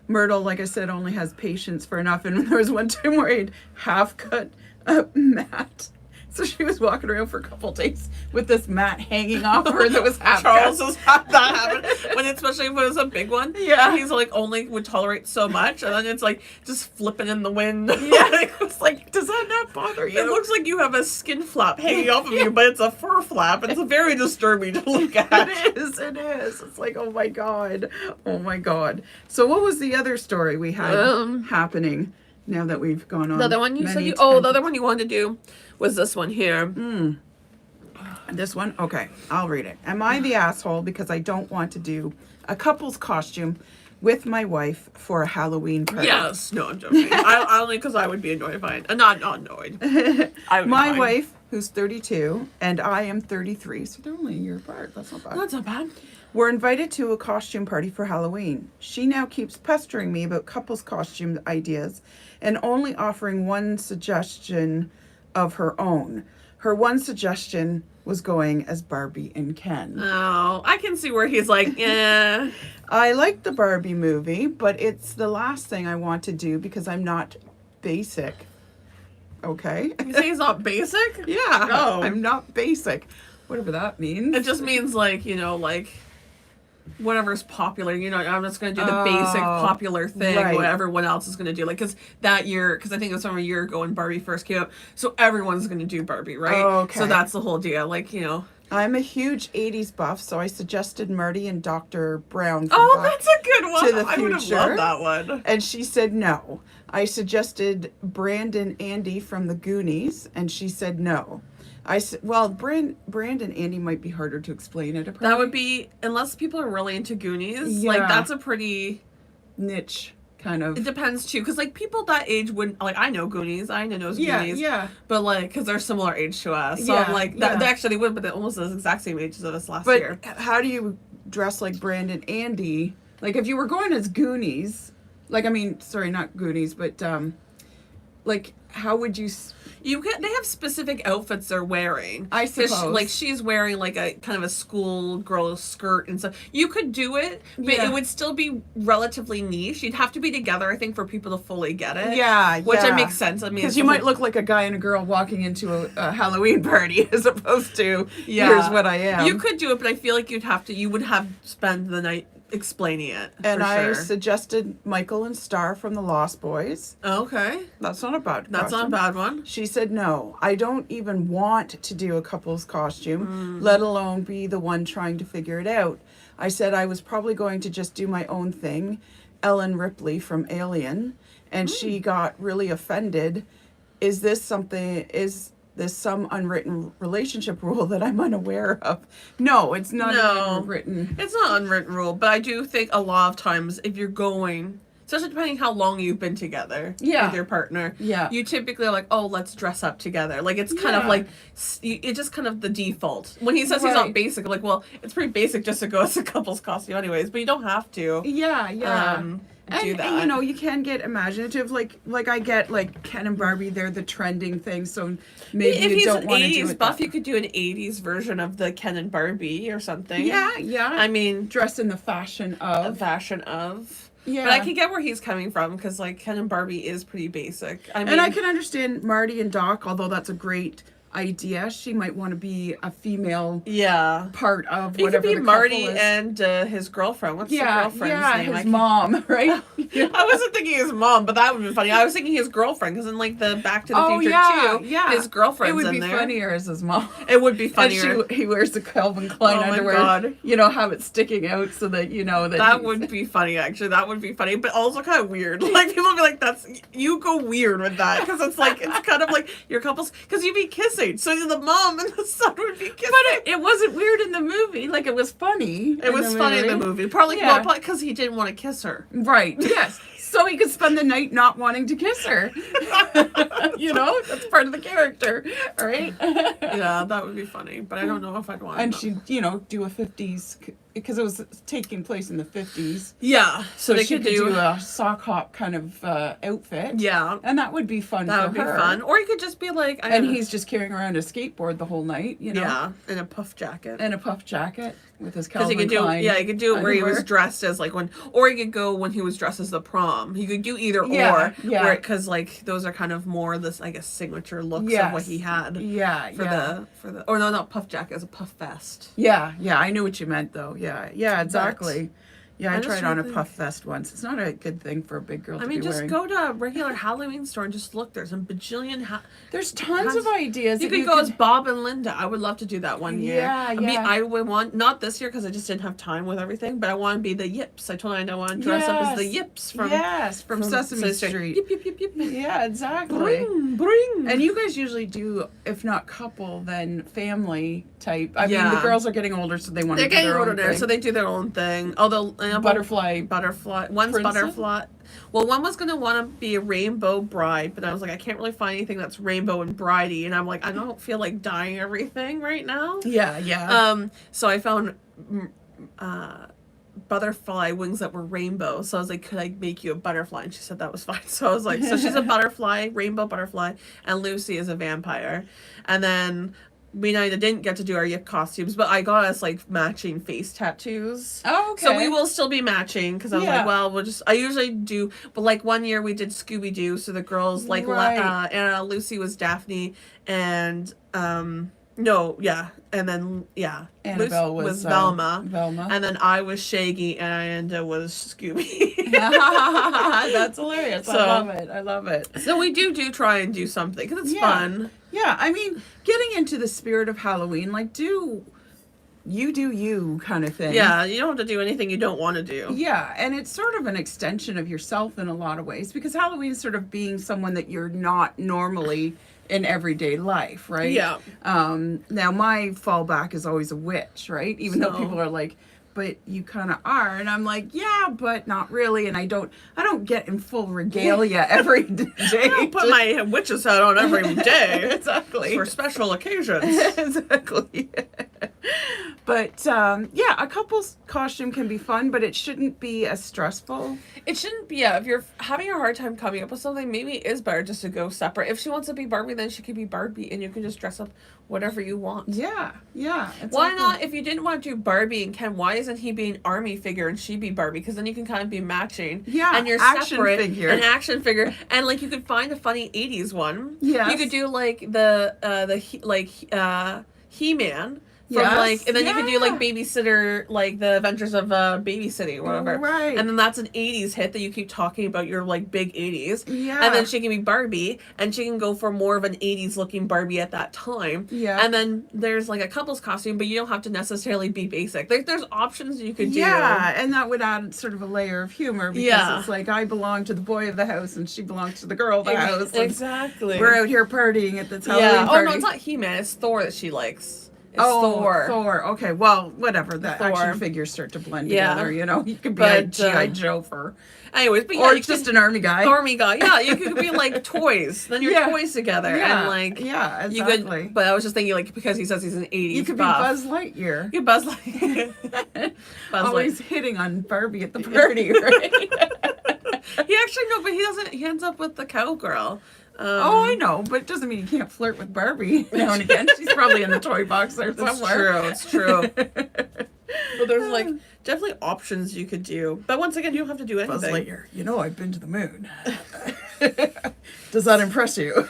Speaker 1: Myrtle, like I said, only has patience for enough. And there was one time where I'd half cut a mat. So she was walking around for a couple days with this mat hanging off her that was half
Speaker 2: Charles
Speaker 1: cut.
Speaker 2: has had that happen when, especially when it's a big one.
Speaker 1: Yeah.
Speaker 2: He's like only would tolerate so much, and then it's like just flipping in the wind.
Speaker 1: Yeah.
Speaker 2: It's like,
Speaker 1: Does that not bother you?
Speaker 2: it looks like you have a skin flap hanging off of you, but it's a fur flap. It's very disturbing to look at.
Speaker 1: It is. It's like, oh my God. So what was the other story we had happening now that we've gone on?
Speaker 2: The other one you said the other one you wanted to do was this one here.
Speaker 1: This one? Okay, I'll read it. Am I the asshole because I don't want to do a couple's costume with my wife for a Halloween party?
Speaker 2: Yes. No, I'm joking. I only because I would be annoyed if I not annoyed. I would
Speaker 1: My
Speaker 2: be fine.
Speaker 1: wife, who's 32, and I am 33, so they're only a year apart. That's not bad.
Speaker 2: That's not bad.
Speaker 1: We're invited to a costume party for Halloween. She now keeps pestering me about couples costume ideas and only offering one suggestion of her own. Her one suggestion was going as Barbie and Ken.
Speaker 2: Oh, I can see where he's like, yeah.
Speaker 1: I like the Barbie movie, but it's the last thing I want to do because I'm not basic. Okay?
Speaker 2: You say he's not basic?
Speaker 1: Yeah.
Speaker 2: Oh.
Speaker 1: I'm not basic. Whatever that means.
Speaker 2: It just means like, like whatever's popular. I'm just going to do the basic popular thing,
Speaker 1: right.
Speaker 2: what everyone else is going to do. Like, because that year, because I think it was from a year ago when Barbie first came out, so everyone's going to do Barbie, right?
Speaker 1: Oh, okay.
Speaker 2: So that's the whole deal. Like,
Speaker 1: I'm a huge 80s buff, so I suggested Marty and Dr. Brown. From
Speaker 2: Oh,
Speaker 1: Back
Speaker 2: that's a good one.
Speaker 1: to the
Speaker 2: I would have
Speaker 1: Future.
Speaker 2: loved that one.
Speaker 1: And she said no. I suggested Brandon Andy from the Goonies, and she said no. I said, well, Brandon Andy might be harder to explain at a party.
Speaker 2: That would be, unless people are really into Goonies,
Speaker 1: Yeah.
Speaker 2: like that's a pretty
Speaker 1: niche kind of.
Speaker 2: It depends too, because like people that age wouldn't like. I know Goonies, I know Goonies,
Speaker 1: Yeah.
Speaker 2: but like because they're similar age to us, so
Speaker 1: Yeah,
Speaker 2: I'm like that. They actually would, but they're almost the exact same age as us last
Speaker 1: But
Speaker 2: year.
Speaker 1: how do you dress like Brandon Andy? Like if you were going as Goonies, like I mean, sorry, not Goonies, but like how would you?
Speaker 2: They have specific outfits they're wearing.
Speaker 1: I suppose.
Speaker 2: Like she's wearing like a kind of a school girl skirt and stuff. You could do it, but
Speaker 1: Yeah.
Speaker 2: it would still be relatively niche. You'd have to be together, I think, for people to fully get it.
Speaker 1: Yeah,
Speaker 2: Which
Speaker 1: yeah.
Speaker 2: makes sense. I mean,
Speaker 1: Because
Speaker 2: it's
Speaker 1: you
Speaker 2: the
Speaker 1: might
Speaker 2: whole-
Speaker 1: look like a guy and a girl walking into a Halloween party as opposed to
Speaker 2: Yeah.
Speaker 1: here's what I am.
Speaker 2: You could do it, but I feel like you would have to spend the night explaining it.
Speaker 1: And
Speaker 2: for
Speaker 1: I
Speaker 2: sure.
Speaker 1: suggested Michael and Star from the Lost Boys.
Speaker 2: Okay.
Speaker 1: That's not a bad
Speaker 2: That's not a
Speaker 1: costume.
Speaker 2: bad one.
Speaker 1: She said no. I don't even want to do a couple's costume, let alone be the one trying to figure it out. I said I was probably going to just do my own thing, Ellen Ripley from Alien, and she got really offended. Is this some unwritten relationship rule that I'm unaware of? No, it's not
Speaker 2: No.
Speaker 1: unwritten.
Speaker 2: It's not an unwritten rule, but I do think a lot of times if you're going, especially depending how long you've been together
Speaker 1: Yeah.
Speaker 2: with your partner,
Speaker 1: Yeah.
Speaker 2: you typically are like, oh, let's dress up together. Like it's kind of
Speaker 1: Yeah.
Speaker 2: like it's just kind of the default. When he says he's not
Speaker 1: Right.
Speaker 2: basic, I'm like, well, it's pretty basic just to go as a couple's costume, anyways. But you don't have to.
Speaker 1: Yeah.
Speaker 2: Do that.
Speaker 1: And you know, you can get imaginative. Like I get like Ken and Barbie, they're the trending thing. So maybe
Speaker 2: if
Speaker 1: you
Speaker 2: he's
Speaker 1: don't
Speaker 2: an
Speaker 1: want to do
Speaker 2: 80s
Speaker 1: it.
Speaker 2: buff,
Speaker 1: that-
Speaker 2: you could do an 80s version of the Ken and Barbie or something.
Speaker 1: Yeah.
Speaker 2: I mean,
Speaker 1: dress in the fashion
Speaker 2: a
Speaker 1: of.
Speaker 2: fashion of.
Speaker 1: Yeah.
Speaker 2: But I can get where he's coming from because like Ken and Barbie is pretty basic. I mean,
Speaker 1: And I can understand Marty and Doc, although that's a great idea. She might want to be a female
Speaker 2: yeah.
Speaker 1: part of
Speaker 2: It could
Speaker 1: whatever
Speaker 2: be
Speaker 1: the
Speaker 2: Marty
Speaker 1: couple is.
Speaker 2: and his girlfriend. What's the girlfriend's name?
Speaker 1: his mom, right?
Speaker 2: I wasn't thinking his mom, but that would be funny. I was thinking his girlfriend because in like the Back to the
Speaker 1: Oh,
Speaker 2: Future
Speaker 1: yeah,
Speaker 2: 2,
Speaker 1: yeah.
Speaker 2: his girlfriend's
Speaker 1: It would
Speaker 2: in
Speaker 1: be
Speaker 2: there.
Speaker 1: funnier as his mom.
Speaker 2: It would be funnier.
Speaker 1: And he wears the Calvin Klein
Speaker 2: Oh my
Speaker 1: underwear.
Speaker 2: God.
Speaker 1: You know, have it sticking out so that you know that.
Speaker 2: That
Speaker 1: he's-
Speaker 2: would be funny, actually. That would be funny, but also kind of weird. Like people would be like, "You go weird with that," because it's like it's kind of like your couples because you'd be kissing kissing. So the mom and the son would be kissing.
Speaker 1: But it wasn't weird in the movie. Like, it was funny.
Speaker 2: It was funny in the movie. Probably because he didn't want to kiss her.
Speaker 1: Right, yes. So he could spend the night not wanting to kiss her. That's part of the character, right?
Speaker 2: Yeah, that would be funny. But I don't know if I'd want
Speaker 1: And
Speaker 2: that.
Speaker 1: she'd, do a 50s, because it was taking place in the 50s.
Speaker 2: Yeah.
Speaker 1: So
Speaker 2: they
Speaker 1: she
Speaker 2: could
Speaker 1: could do a sock hop kind of outfit.
Speaker 2: Yeah.
Speaker 1: And that would be fun
Speaker 2: That
Speaker 1: for
Speaker 2: would be
Speaker 1: her.
Speaker 2: fun. Or you could just be like...
Speaker 1: And he's just carrying around a skateboard the whole night,
Speaker 2: Yeah, in a puff jacket.
Speaker 1: And a puff jacket with his
Speaker 2: Because
Speaker 1: Calvin
Speaker 2: he could do,
Speaker 1: Klein
Speaker 2: he could do it where he was
Speaker 1: underwear.
Speaker 2: dressed as or he could go when he was dressed as the prom. He could do either or, because those are kind of more this, I guess, signature looks of what he had.
Speaker 1: Yeah,
Speaker 2: Or no, not puff jacket, it was a puff vest.
Speaker 1: Yeah, I knew what you meant though. Yeah, exactly. Yeah, I
Speaker 2: I just
Speaker 1: tried on a
Speaker 2: really-
Speaker 1: puff vest once. It's not a good thing for a big girl to be
Speaker 2: just
Speaker 1: wearing.
Speaker 2: go to a regular Halloween store and just look. There's a bajillion.
Speaker 1: There's tons of ideas.
Speaker 2: You
Speaker 1: that
Speaker 2: could go as Bob and Linda. I would love to do that one year.
Speaker 1: Yeah,
Speaker 2: I mean,
Speaker 1: yeah.
Speaker 2: I would want, not this year because I just didn't have time with everything, but I want to be the Yips. I told I want to dress up as the Yips from
Speaker 1: Sesame Street.
Speaker 2: Yip, yip, yip, yip.
Speaker 1: Yeah, exactly.
Speaker 2: Bring.
Speaker 1: And you guys usually do, if not couple, then family type. I mean,
Speaker 2: Yeah.
Speaker 1: the girls are getting older, so they want
Speaker 2: They're
Speaker 1: to do
Speaker 2: getting
Speaker 1: their
Speaker 2: older
Speaker 1: own
Speaker 2: there,
Speaker 1: thing.
Speaker 2: so they do their own thing. Although butterfly. One's
Speaker 1: Princess?
Speaker 2: butterfly. Well, one was gonna want to be a rainbow bride, but I was like, I can't really find anything that's rainbow and bridey, and I'm like, I don't feel like dyeing everything right now.
Speaker 1: Yeah.
Speaker 2: So I found butterfly wings that were rainbow. So I was like, could I make you a butterfly? And she said that was fine. So I was like, so she's a butterfly, rainbow butterfly, and Lucy is a vampire. And then we neither didn't get to do our Yip costumes, but I got us matching face tattoos.
Speaker 1: Oh, okay.
Speaker 2: So we will still be matching because I was like, well, we'll just. I usually do, but one year we did Scooby Doo, so the girls and Lucy was Daphne, and and then
Speaker 1: Annabelle
Speaker 2: was Velma, and then I was Shaggy, and Amanda was Scooby.
Speaker 1: That's hilarious.
Speaker 2: So-
Speaker 1: I love it.
Speaker 2: So we do try and do something because it's fun.
Speaker 1: Yeah, I mean, getting into the spirit of Halloween, do you kind of thing.
Speaker 2: Yeah, you don't have to do anything you don't want to do.
Speaker 1: Yeah, and it's sort of an extension of yourself in a lot of ways, because Halloween is sort of being someone that you're not normally in everyday life, right?
Speaker 2: Yeah.
Speaker 1: Now my fallback is always a witch, right? Even though people are like, but you kind of are, and I'm like, yeah, but not really, and I don't get in full regalia every day.
Speaker 2: I don't put my witch's hat on every day.
Speaker 1: Exactly.
Speaker 2: For special occasions.
Speaker 1: Exactly. But a couple's costume can be fun, but it shouldn't be as stressful.
Speaker 2: It shouldn't be, if you're having a hard time coming up with something, maybe it is better just to go separate. If she wants to be Barbie, then she could be Barbie, and you can just dress up whatever you want.
Speaker 1: Yeah.
Speaker 2: Why not, if you didn't want to do Barbie and Ken, why isn't he be an army figure and she be Barbie? Because then you can kind of be matching.
Speaker 1: Yeah,
Speaker 2: and you're
Speaker 1: action
Speaker 2: separate.
Speaker 1: figure.
Speaker 2: An action figure. And you could find a funny 80s one.
Speaker 1: Yes.
Speaker 2: You could do He-Man.
Speaker 1: Yes.
Speaker 2: And then you could do babysitter, the Adventures of Babysitting or whatever.
Speaker 1: Right.
Speaker 2: And then that's an 80s hit that you keep talking about your big 80s.
Speaker 1: Yeah.
Speaker 2: And then she can be Barbie, and she can go for more of an 80s looking Barbie at that time.
Speaker 1: Yeah.
Speaker 2: And then there's a couple's costume, but you don't have to necessarily be basic. There's options you could do.
Speaker 1: Yeah, and that would add sort of a layer of humor, because
Speaker 2: Yeah.
Speaker 1: it's I belong to the boy of the house and she belongs to the girl of the house. and
Speaker 2: Exactly.
Speaker 1: We're out here partying at the Halloween
Speaker 2: Yeah. Oh,
Speaker 1: party.
Speaker 2: no, it's not He-Man. It's Thor that she likes. It's
Speaker 1: Thor.
Speaker 2: Thor.
Speaker 1: Okay, well, whatever. The
Speaker 2: Thor.
Speaker 1: action figures start to blend
Speaker 2: Yeah.
Speaker 1: together, You could be
Speaker 2: But,
Speaker 1: a G.I. Joe for...
Speaker 2: Anyways, but
Speaker 1: or
Speaker 2: you
Speaker 1: just
Speaker 2: could,
Speaker 1: an army guy.
Speaker 2: army guy. Yeah, you could be toys. Then you're toys together.
Speaker 1: Yeah,
Speaker 2: And
Speaker 1: yeah,
Speaker 2: you
Speaker 1: exactly.
Speaker 2: could, but I was just thinking because he says he's an 80s
Speaker 1: You could
Speaker 2: buff.
Speaker 1: be Buzz Lightyear.
Speaker 2: You Buzz Lightyear.
Speaker 1: Always hitting on Barbie at the party, right?
Speaker 2: He actually but he doesn't. He ends up with the cowgirl.
Speaker 1: Oh, I know, but it doesn't mean you can't flirt with Barbie now and again. She's probably in the toy box there somewhere.
Speaker 2: It's true. But there's definitely options you could do. But once again, you don't have to do anything.
Speaker 1: Buzz Lightyear, I've been to the moon. Does that impress you?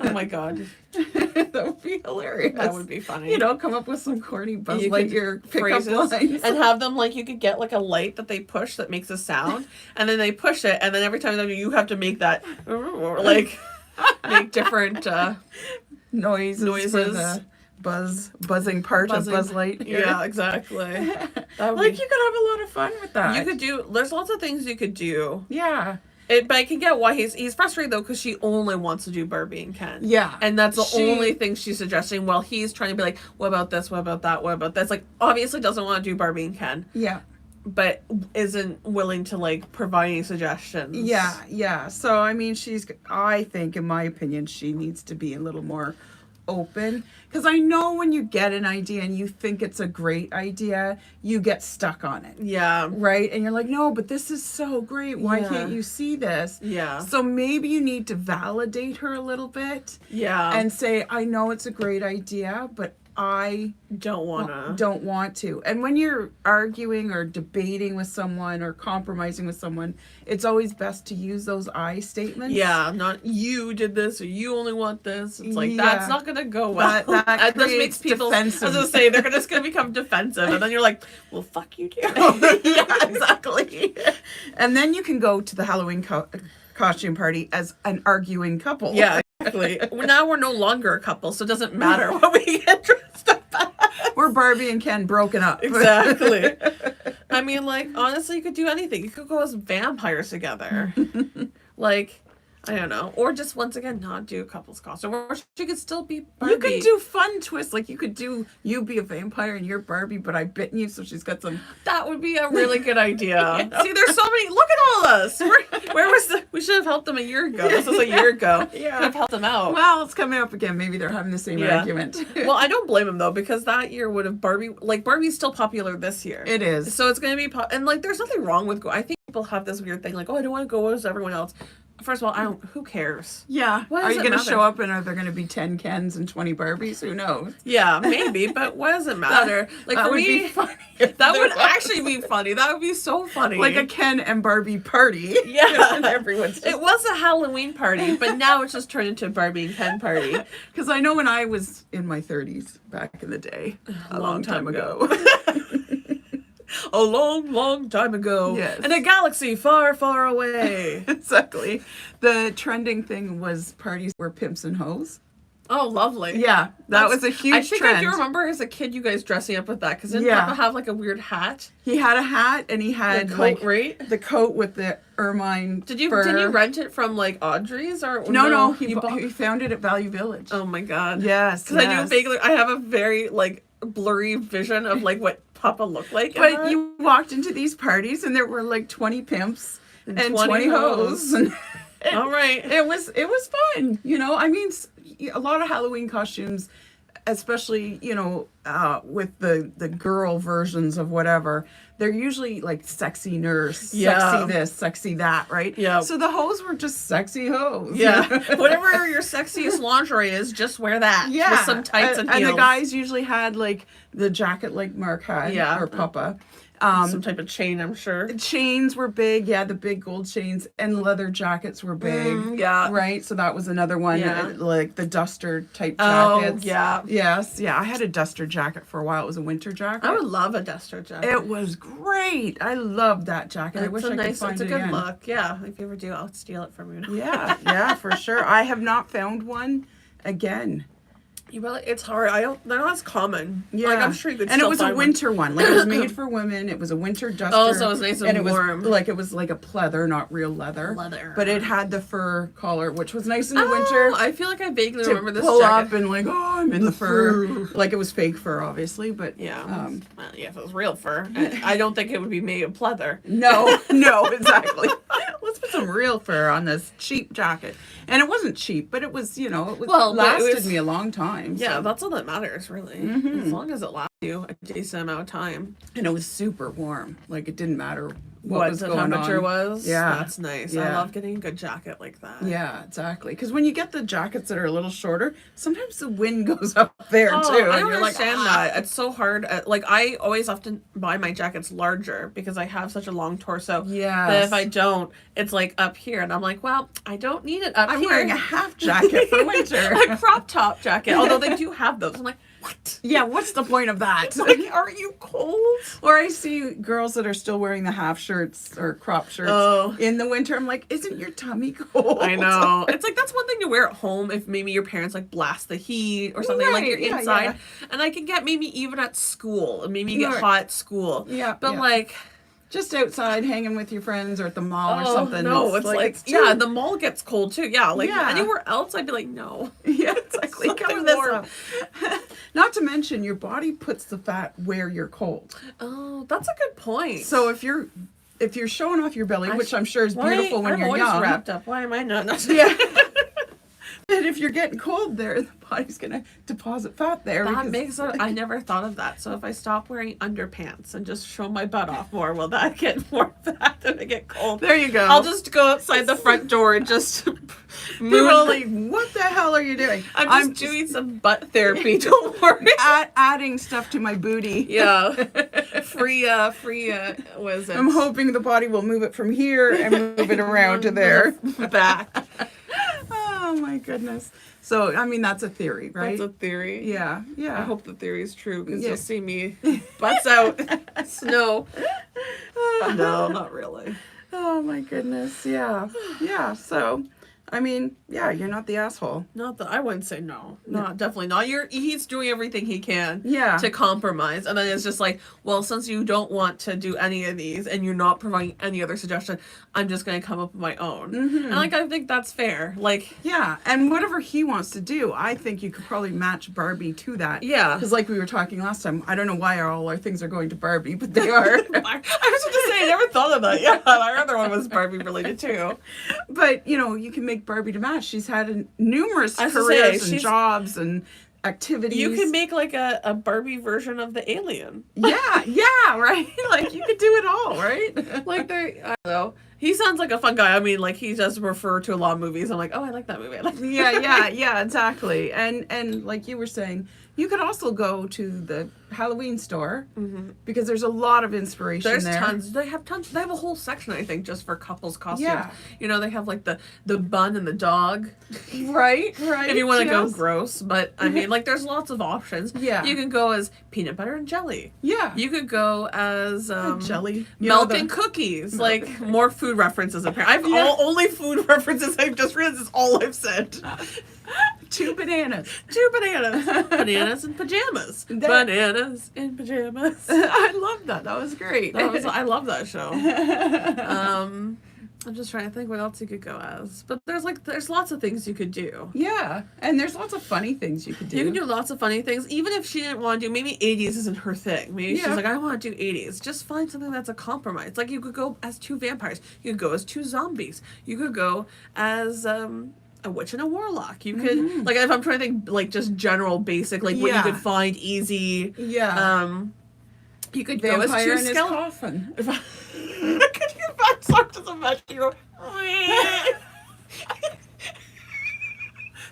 Speaker 2: Oh my god.
Speaker 1: That would be hilarious.
Speaker 2: That would be funny.
Speaker 1: Come up with some corny Buzz Lightyear pickup
Speaker 2: phrases
Speaker 1: lines.
Speaker 2: and have them you could get a light that they push that makes a sound, and then they push it, and then every time you have to make that make different
Speaker 1: noises. For the buzzing part of Buzz Lightyear.
Speaker 2: Yeah, exactly.
Speaker 1: You could have a lot of fun with that.
Speaker 2: There's lots of things you could do.
Speaker 1: Yeah.
Speaker 2: But I can get why he's frustrated though, because she only wants to do Barbie and Ken.
Speaker 1: Yeah.
Speaker 2: And that's the only thing she's suggesting, while he's trying to be like, what about this, what about that, what about this? Like, obviously doesn't want to do Barbie and Ken.
Speaker 1: Yeah.
Speaker 2: But isn't willing to, like, provide any suggestions.
Speaker 1: Yeah. So, I mean, I think, in my opinion, she needs to be a little more open. Because I know when you get an idea and you think it's a great idea, you get stuck on it.
Speaker 2: Yeah.
Speaker 1: Right? And you're like, no, but this is so great. Why
Speaker 2: Yeah.
Speaker 1: can't you see this?
Speaker 2: Yeah.
Speaker 1: So maybe you need to validate her a little bit.
Speaker 2: Yeah.
Speaker 1: And say, I know it's a great idea, but I
Speaker 2: don't
Speaker 1: want to. And when you're arguing or debating with someone or compromising with someone, it's always best to use those I statements.
Speaker 2: Yeah, not you did this or you only want this. It's like,
Speaker 1: Yeah.
Speaker 2: that's not going to go well.
Speaker 1: That
Speaker 2: just makes people,
Speaker 1: defensive.
Speaker 2: I was going to say, they're just going to become defensive. And then you're like, well, fuck you too.
Speaker 1: Yeah, exactly. And then you can go to the Halloween costume party as an arguing couple.
Speaker 2: Yeah, exactly. Now we're no longer a couple, so it doesn't matter what we get dressed up as.
Speaker 1: We're Barbie and Ken broken up.
Speaker 2: Exactly. I mean, like, honestly, you could do anything. You could go as vampires together. Like, I don't know. Or just, once again, not do a couple's costume. Or she could still be Barbie.
Speaker 1: You could do fun twists. Like, you be a vampire and you're Barbie, but I bitten you, so she's got some...
Speaker 2: That would be a really good idea. See, there's so many... Look at all of us. Where was the... We should have helped them a year ago. This was a year ago.
Speaker 1: Yeah.
Speaker 2: Could have helped them out.
Speaker 1: Well, it's coming up again. Maybe they're having the same argument.
Speaker 2: Well, I don't blame them, though, because that year would have Barbie... Like, Barbie's still popular this year.
Speaker 1: It is.
Speaker 2: So it's going to be... And, like, there's nothing wrong with... I think people have this weird thing, like, oh, I don't want to go as everyone else. First of all, who cares?
Speaker 1: Yeah.
Speaker 2: Why
Speaker 1: Are
Speaker 2: does
Speaker 1: you
Speaker 2: it
Speaker 1: going to
Speaker 2: matter?
Speaker 1: show up and are there going to be 10 Kens and 20 Barbies? Who knows?
Speaker 2: Yeah, maybe, but what does it matter? Like,
Speaker 1: that
Speaker 2: for
Speaker 1: would
Speaker 2: me,
Speaker 1: be funny.
Speaker 2: that would actually be funny. That would be so funny.
Speaker 1: Like a Ken and Barbie party.
Speaker 2: Yeah.
Speaker 1: And everyone's just...
Speaker 2: It was a Halloween party, but now it's just turned into a Barbie and Ken party.
Speaker 1: Because I know when I was in my 30s, back in the day, a long time ago.
Speaker 2: A long, long time ago.
Speaker 1: Yes.
Speaker 2: In a galaxy far, far away.
Speaker 1: Exactly. The trending thing was parties were pimps and hoes.
Speaker 2: Oh, lovely.
Speaker 1: Yeah, that was a huge
Speaker 2: I think
Speaker 1: trend.
Speaker 2: I do remember as a kid you guys dressing up with that, because didn't
Speaker 1: Yeah.
Speaker 2: Papa have like a weird hat?
Speaker 1: He had a hat and he had
Speaker 2: The coat,
Speaker 1: like
Speaker 2: right?
Speaker 1: the coat with the ermine
Speaker 2: Did you
Speaker 1: fur.
Speaker 2: rent it from like Audrey's or
Speaker 1: No,
Speaker 2: you bought?
Speaker 1: he found it at Value Village.
Speaker 2: Oh my god.
Speaker 1: Yes,
Speaker 2: Because I do vaguely. I have a very like blurry vision of like what Papa looked like. in
Speaker 1: But
Speaker 2: that.
Speaker 1: you walked into these parties and there were like 20 pimps and 20 hoes. And
Speaker 2: all right.
Speaker 1: it was fun. You know, I mean, a lot of Halloween costumes, especially, you know, with the girl versions of whatever, they're usually like sexy nurse,
Speaker 2: Yeah.
Speaker 1: sexy this, sexy that, right?
Speaker 2: Yeah.
Speaker 1: So the hoes were just sexy hoes.
Speaker 2: Yeah. Whatever your sexiest lingerie is, just wear that.
Speaker 1: Yeah.
Speaker 2: With some tights and heels.
Speaker 1: the guys usually had like the jacket like Mark had,
Speaker 2: Yeah.
Speaker 1: or Papa.
Speaker 2: Some type of chain, I'm sure.
Speaker 1: Chains were big, yeah, the big gold chains, and leather jackets were big.
Speaker 2: Yeah.
Speaker 1: Right? So that was another one,
Speaker 2: Yeah.
Speaker 1: like the duster type
Speaker 2: Oh,
Speaker 1: jackets.
Speaker 2: yeah.
Speaker 1: Yes, yeah. I had a duster jacket for a while. It was a winter jacket.
Speaker 2: I would love a duster jacket.
Speaker 1: It was great. I loved that jacket. I wish I could find
Speaker 2: it's
Speaker 1: it
Speaker 2: a good
Speaker 1: again.
Speaker 2: look. Yeah. If you ever do, I'll steal it from you.
Speaker 1: Yeah, for sure. I have not found one again.
Speaker 2: You really, it's hard. They're not as common.
Speaker 1: Yeah,
Speaker 2: Like, I'm sure you could
Speaker 1: and
Speaker 2: still
Speaker 1: it was a
Speaker 2: find one.
Speaker 1: winter one. Like it was made for women. It was a winter duster.
Speaker 2: Oh, so it was nice and
Speaker 1: it
Speaker 2: warm.
Speaker 1: was like it was like a pleather, not real leather.
Speaker 2: Leather.
Speaker 1: But it had the fur collar, which was nice in the
Speaker 2: Oh,
Speaker 1: winter.
Speaker 2: I feel like I vaguely
Speaker 1: To
Speaker 2: remember this
Speaker 1: pull
Speaker 2: jacket.
Speaker 1: up and like, oh, I'm in the fur. Like it was fake fur, obviously, but
Speaker 2: Yeah.
Speaker 1: Um,
Speaker 2: Well, yeah, if it was real fur. I don't think it would be made of pleather.
Speaker 1: no, exactly. Let's put some real fur on this cheap jacket, and it wasn't cheap, but it was, you know, it was
Speaker 2: Well, but it
Speaker 1: lasted
Speaker 2: was-
Speaker 1: me a long time.
Speaker 2: Yeah,
Speaker 1: so.
Speaker 2: that's all that matters, really.
Speaker 1: Mm-hmm.
Speaker 2: As long as it lasts you a decent amount of time.
Speaker 1: And it was super warm. Like it didn't matter what
Speaker 2: What
Speaker 1: was
Speaker 2: the
Speaker 1: going
Speaker 2: temperature
Speaker 1: on.
Speaker 2: was.
Speaker 1: Yeah.
Speaker 2: That's nice. I
Speaker 1: Yeah.
Speaker 2: love getting a good jacket like that.
Speaker 1: Yeah, exactly. Because when you get the jackets that are a little shorter, sometimes the wind goes up there
Speaker 2: Oh,
Speaker 1: too.
Speaker 2: I
Speaker 1: and
Speaker 2: don't
Speaker 1: you're
Speaker 2: understand
Speaker 1: like,
Speaker 2: that. It's so hard. Like, I always often buy my jackets larger because I have such a long torso.
Speaker 1: Yes.
Speaker 2: That if I don't, it's like up here. And I'm like, well, I don't need it up
Speaker 1: I'm
Speaker 2: here.
Speaker 1: wearing a half jacket for winter.
Speaker 2: A crop top jacket. Although they do have those. I'm like, what?
Speaker 1: Yeah, what's the point of that?
Speaker 2: Like, are you cold?
Speaker 1: Or I see girls that are still wearing the half shirts or crop shirts
Speaker 2: Oh.
Speaker 1: in the winter. I'm like, isn't your tummy cold?
Speaker 2: I know. It's like, that's one thing to wear at home if maybe your parents like blast the heat or something, like
Speaker 1: Right,
Speaker 2: you're
Speaker 1: yeah,
Speaker 2: inside.
Speaker 1: yeah.
Speaker 2: And I can get maybe even at school. Maybe you get
Speaker 1: Right.
Speaker 2: hot at school.
Speaker 1: Yeah,
Speaker 2: But
Speaker 1: yeah.
Speaker 2: like,
Speaker 1: just outside hanging with your friends or at the mall or something.
Speaker 2: No, it's like
Speaker 1: it's too-
Speaker 2: the mall gets cold too. Yeah, like
Speaker 1: Yeah.
Speaker 2: anywhere else, I'd be like, no.
Speaker 1: Yeah, exactly.
Speaker 2: Something
Speaker 1: Cover this
Speaker 2: warm.
Speaker 1: up. Not to mention, your body puts the fat where you're cold.
Speaker 2: Oh, that's a good point.
Speaker 1: So if you're showing off your belly, which I'm sure is beautiful when
Speaker 2: I'm
Speaker 1: you're
Speaker 2: always
Speaker 1: young,
Speaker 2: wrapped up. Why am I not?
Speaker 1: yeah. And if you're getting cold there, the body's gonna deposit fat there.
Speaker 2: That
Speaker 1: because-
Speaker 2: makes it. I never thought of that. So if I stop wearing underpants and just show my butt off more, will that get more fat when I get cold?
Speaker 1: There you go.
Speaker 2: I'll just go outside the front door and just
Speaker 1: People
Speaker 2: move.
Speaker 1: are like, what the hell are you doing?
Speaker 2: I'm just doing some butt therapy. Don't worry.
Speaker 1: Adding stuff to my booty.
Speaker 2: Yeah, free. Was it?
Speaker 1: I'm hoping the body will move it from here and move it around to there.
Speaker 2: Back.
Speaker 1: Oh my goodness. So, I mean, that's a theory, right?
Speaker 2: That's a theory.
Speaker 1: Yeah, yeah.
Speaker 2: I hope the theory is true because
Speaker 1: Yeah.
Speaker 2: you'll see me butts out, snow. No, not really.
Speaker 1: Oh my goodness. Yeah. Yeah. So, I mean, yeah, you're not the asshole.
Speaker 2: Not that I wouldn't say no. Not definitely not. He's doing everything he can
Speaker 1: Yeah.
Speaker 2: to compromise. And then it's just like, well, since you don't want to do any of these and you're not providing any other suggestion, I'm just gonna come up with my own. And like I think that's fair. Like
Speaker 1: Yeah. And whatever he wants to do, I think you could probably match Barbie to that.
Speaker 2: Yeah.
Speaker 1: Because like we were talking last time, I don't know why all our things are going to Barbie, but they are.
Speaker 2: I was going to say I never thought of that. Yeah, our other one was Barbie related too.
Speaker 1: But, you know, you can make Barbie to match. She's had numerous
Speaker 2: I was gonna
Speaker 1: careers
Speaker 2: say,
Speaker 1: and jobs and activities.
Speaker 2: You can make like a Barbie version of the alien.
Speaker 1: Yeah, yeah, right? Like, you could do it all, right?
Speaker 2: Like I don't know. He sounds like a fun guy. I mean, like he does refer to a lot of movies. I'm like, oh, I like that movie. I like that
Speaker 1: Yeah, exactly. And like you were saying, you could also go to the Halloween store because there's a lot of inspiration
Speaker 2: There's
Speaker 1: there.
Speaker 2: tons. They have tons. They have a whole section, I think, just for couples costumes.
Speaker 1: Yeah.
Speaker 2: You know, they have like the bun and the dog.
Speaker 1: Right.
Speaker 2: If you want to go
Speaker 1: yes.
Speaker 2: gross, but I mean, like, there's lots of options.
Speaker 1: Yeah.
Speaker 2: You can go as peanut butter and jelly.
Speaker 1: Yeah.
Speaker 2: You could go as
Speaker 1: jelly. You know,
Speaker 2: melting cookies. Like more food references. Apparently,
Speaker 1: Yeah.
Speaker 2: only food references I've just realized is all I've said.
Speaker 1: 2 bananas.
Speaker 2: 2 bananas. Bananas in pajamas. Bananas in pajamas.
Speaker 1: I love that. That was great.
Speaker 2: I love that show. I'm just trying to think what else you could go as. But there's lots of things you could do.
Speaker 1: Yeah. And there's lots of funny things you could do.
Speaker 2: You can do lots of funny things. Even if she didn't want to do, maybe 80s isn't her thing. Maybe she's
Speaker 1: Yeah.
Speaker 2: like, I want to do 80s. Just find something that's a compromise. Like you could go as 2 vampires. You could go as 2 zombies. You could go as a witch and a warlock. You could like if I'm trying to think like just general basic like what you
Speaker 1: Yeah.
Speaker 2: could find easy.
Speaker 1: Yeah.
Speaker 2: You could
Speaker 1: Vampire
Speaker 2: go as 2
Speaker 1: in his
Speaker 2: skeletons.
Speaker 1: coffin.
Speaker 2: Could you back talk to the imagine you go,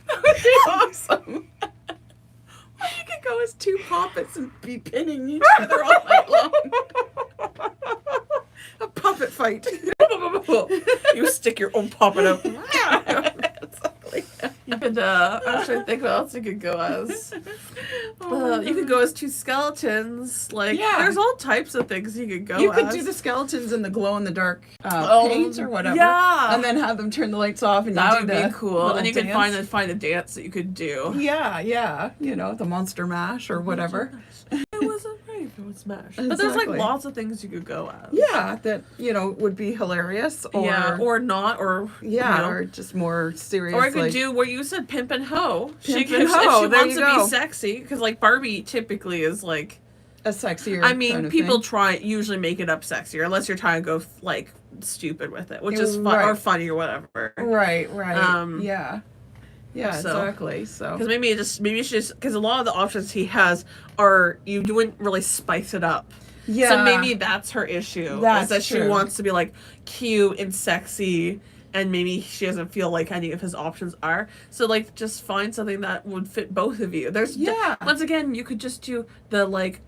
Speaker 1: That would be awesome. Or you could go as 2 Poppets and be pinning each other all night long. A puppet fight.
Speaker 2: you stick your own puppet up.
Speaker 1: Exactly.
Speaker 2: You could, I'm trying to think what else you could go as. You could go as 2 skeletons. Like,
Speaker 1: Yeah.
Speaker 2: there's all types of things you could go
Speaker 1: You
Speaker 2: as.
Speaker 1: could do the skeletons in the glow-in-the-dark
Speaker 2: Oh,
Speaker 1: paint or whatever.
Speaker 2: yeah.
Speaker 1: And then have them turn the lights off and
Speaker 2: That
Speaker 1: you
Speaker 2: would
Speaker 1: do
Speaker 2: be
Speaker 1: the
Speaker 2: cool.
Speaker 1: little
Speaker 2: And you could
Speaker 1: dance.
Speaker 2: find a dance that you could do.
Speaker 1: Yeah, yeah. You know, the Monster Mash or whatever.
Speaker 2: I wasn't ready for it smash. But there's like
Speaker 1: Exactly.
Speaker 2: lots of things you could go as.
Speaker 1: Yeah, that, you know, would be hilarious or...
Speaker 2: Yeah, or not, or
Speaker 1: Yeah,
Speaker 2: you know.
Speaker 1: or just more serious.
Speaker 2: Or I could
Speaker 1: like-
Speaker 2: do what you said, pimp and hoe.
Speaker 1: Pimp
Speaker 2: She
Speaker 1: and
Speaker 2: if
Speaker 1: hoe,
Speaker 2: she
Speaker 1: there
Speaker 2: wants
Speaker 1: you
Speaker 2: to
Speaker 1: go.
Speaker 2: be sexy, because like Barbie typically is like,
Speaker 1: a sexier.
Speaker 2: I mean,
Speaker 1: kind of
Speaker 2: people
Speaker 1: thing.
Speaker 2: usually make it up sexier unless you're trying to go like stupid with it, which is fun
Speaker 1: Right.
Speaker 2: or funny or whatever.
Speaker 1: Right. Yeah. Yeah.
Speaker 2: so-
Speaker 1: Exactly. So.
Speaker 2: Because maybe it's just because a lot of the options he has are you wouldn't really spice it up.
Speaker 1: Yeah.
Speaker 2: So maybe that's her issue.
Speaker 1: That's
Speaker 2: is that she
Speaker 1: true.
Speaker 2: wants to be like cute and sexy. And maybe she doesn't feel like any of his options are. So, like, just find something that would fit both of you.
Speaker 1: Yeah.
Speaker 2: Once again, you could just do the, like,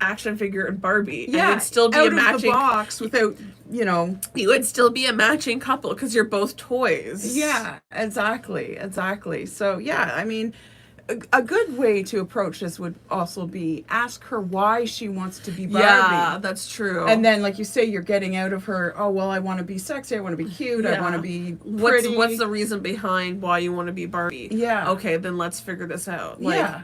Speaker 2: action figure and Barbie.
Speaker 1: Yeah.
Speaker 2: And it'd still be
Speaker 1: out
Speaker 2: a
Speaker 1: of the
Speaker 2: matching...
Speaker 1: box without, you know.
Speaker 2: You would still be a matching couple because you're both toys.
Speaker 1: Yeah. Exactly. So yeah, I mean, a good way to approach this would also be ask her why she wants to be Barbie.
Speaker 2: Yeah, that's true.
Speaker 1: And then, like you say, you're getting out of her, oh, well, I want to be sexy, I want to be cute, I
Speaker 2: Yeah.
Speaker 1: want to be pretty.
Speaker 2: What's the reason behind why you want to be Barbie?
Speaker 1: Yeah.
Speaker 2: Okay, then let's figure this out. Like,
Speaker 1: yeah.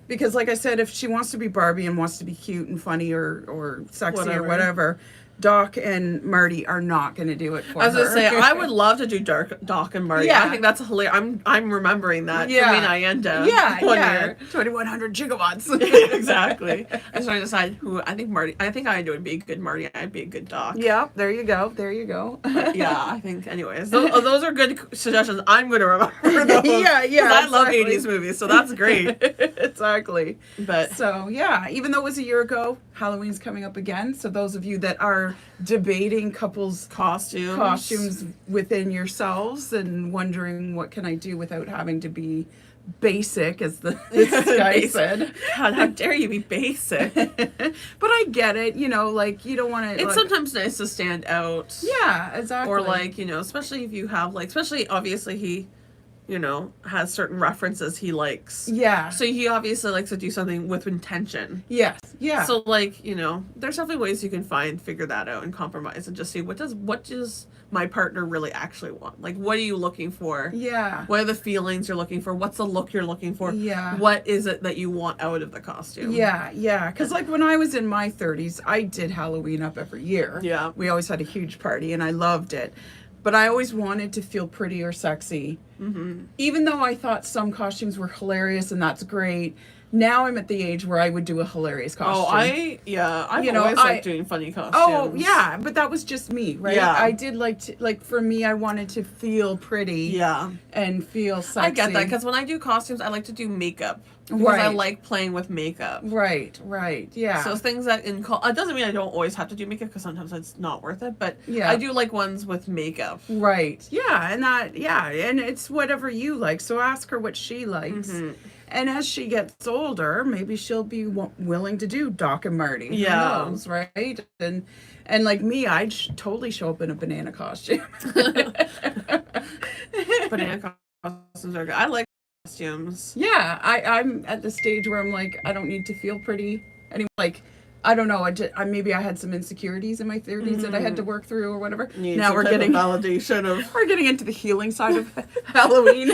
Speaker 1: Because, like I said, if she wants to be Barbie and wants to be cute and funny or sexy
Speaker 2: Whatever.
Speaker 1: or whatever, Doc and Marty are not going to do it for her.
Speaker 2: I was gonna say I would love to do Doc and Marty.
Speaker 1: Yeah.
Speaker 2: I think that's hilarious. I'm remembering that.
Speaker 1: Yeah.
Speaker 2: For me and Ayenda.
Speaker 1: Yeah,
Speaker 2: one
Speaker 1: yeah.
Speaker 2: year.
Speaker 1: 2100 gigawatts.
Speaker 2: Exactly. I was trying to decide who. I think Ayenda would be a good Marty. I'd be a good Doc.
Speaker 1: Yeah, there you go. There you go.
Speaker 2: Yeah, I think. Anyways, those are good suggestions. I'm going to remember those.
Speaker 1: Yeah, yeah.
Speaker 2: 'Cause I love
Speaker 1: exactly.
Speaker 2: 80s movies, so that's great.
Speaker 1: Exactly.
Speaker 2: But
Speaker 1: So, yeah, even though it was a year ago, Halloween's coming up again. So, those of you that are debating couples' costumes within yourselves and wondering what can I do without having to be basic, as this guy said.
Speaker 2: God, how dare you be basic?
Speaker 1: But I get it, you know, like, you don't want to.
Speaker 2: It's sometimes nice to stand out.
Speaker 1: Yeah, exactly.
Speaker 2: Or like, you know, especially if you have like, especially obviously he, you know, has certain references he likes.
Speaker 1: Yeah.
Speaker 2: So he obviously likes to do something with intention.
Speaker 1: Yes. Yeah.
Speaker 2: So like, you know, there's definitely ways you can figure that out and compromise and just see what does my partner really actually want? Like, what are you looking for?
Speaker 1: Yeah.
Speaker 2: What are the feelings you're looking for? What's the look you're looking for?
Speaker 1: Yeah.
Speaker 2: What is it that you want out of the costume?
Speaker 1: Yeah, yeah. Because, like, when I was in my 30s, I did Halloween up every year.
Speaker 2: Yeah.
Speaker 1: We always had a huge party, and I loved it. But I always wanted to feel pretty or sexy. Mm-hmm. Even though I thought some costumes were hilarious, and that's great. Now I'm at the age where I would do a hilarious costume.
Speaker 2: I've always liked doing funny costumes.
Speaker 1: Oh, yeah, but that was just me, right?
Speaker 2: Yeah.
Speaker 1: I did like, for me, I wanted to feel pretty.
Speaker 2: Yeah.
Speaker 1: And feel sexy.
Speaker 2: I get that, because when I do costumes, I like to do makeup. Because
Speaker 1: Right.
Speaker 2: I like playing with makeup.
Speaker 1: Right, yeah.
Speaker 2: So things that it doesn't mean I don't always have to do makeup, because sometimes it's not worth it, but
Speaker 1: Yeah.
Speaker 2: I do like ones with makeup.
Speaker 1: Right. Yeah, and it's whatever you like. So ask her what she likes. Mm-hmm. And as she gets older, maybe she'll be willing to do Doc and Marty.
Speaker 2: Yeah.
Speaker 1: Who knows, right? And like me, I'd totally show up in a banana costume.
Speaker 2: Banana costumes are good. I like costumes.
Speaker 1: Yeah, I'm at the stage where I'm like, I don't need to feel pretty anymore. Like, I don't know. Maybe I had some insecurities in my 30s that I had to work through or whatever. Now we're getting
Speaker 2: validation of.
Speaker 1: We're getting into the healing side of Halloween.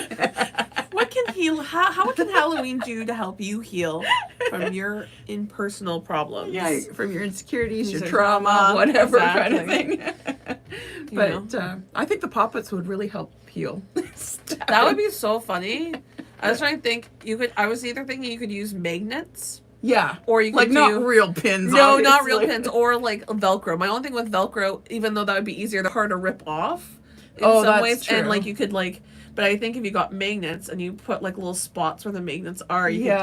Speaker 2: What can heal? How can Halloween do to help you heal from your impersonal problems?
Speaker 1: Yeah, from your insecurities, your trauma, whatever kind of thing. But I think the Poppets would really help heal.
Speaker 2: That would be so funny. I was trying to think. I was either thinking you could use magnets.
Speaker 1: Yeah.
Speaker 2: Or you could
Speaker 1: like not real pins.
Speaker 2: No, not real pins. Or like Velcro. My only thing with Velcro, even though that would be easier, they're hard to rip off in some ways.
Speaker 1: True.
Speaker 2: And like you could like, but I think if you got magnets and you put like little spots where the magnets are, you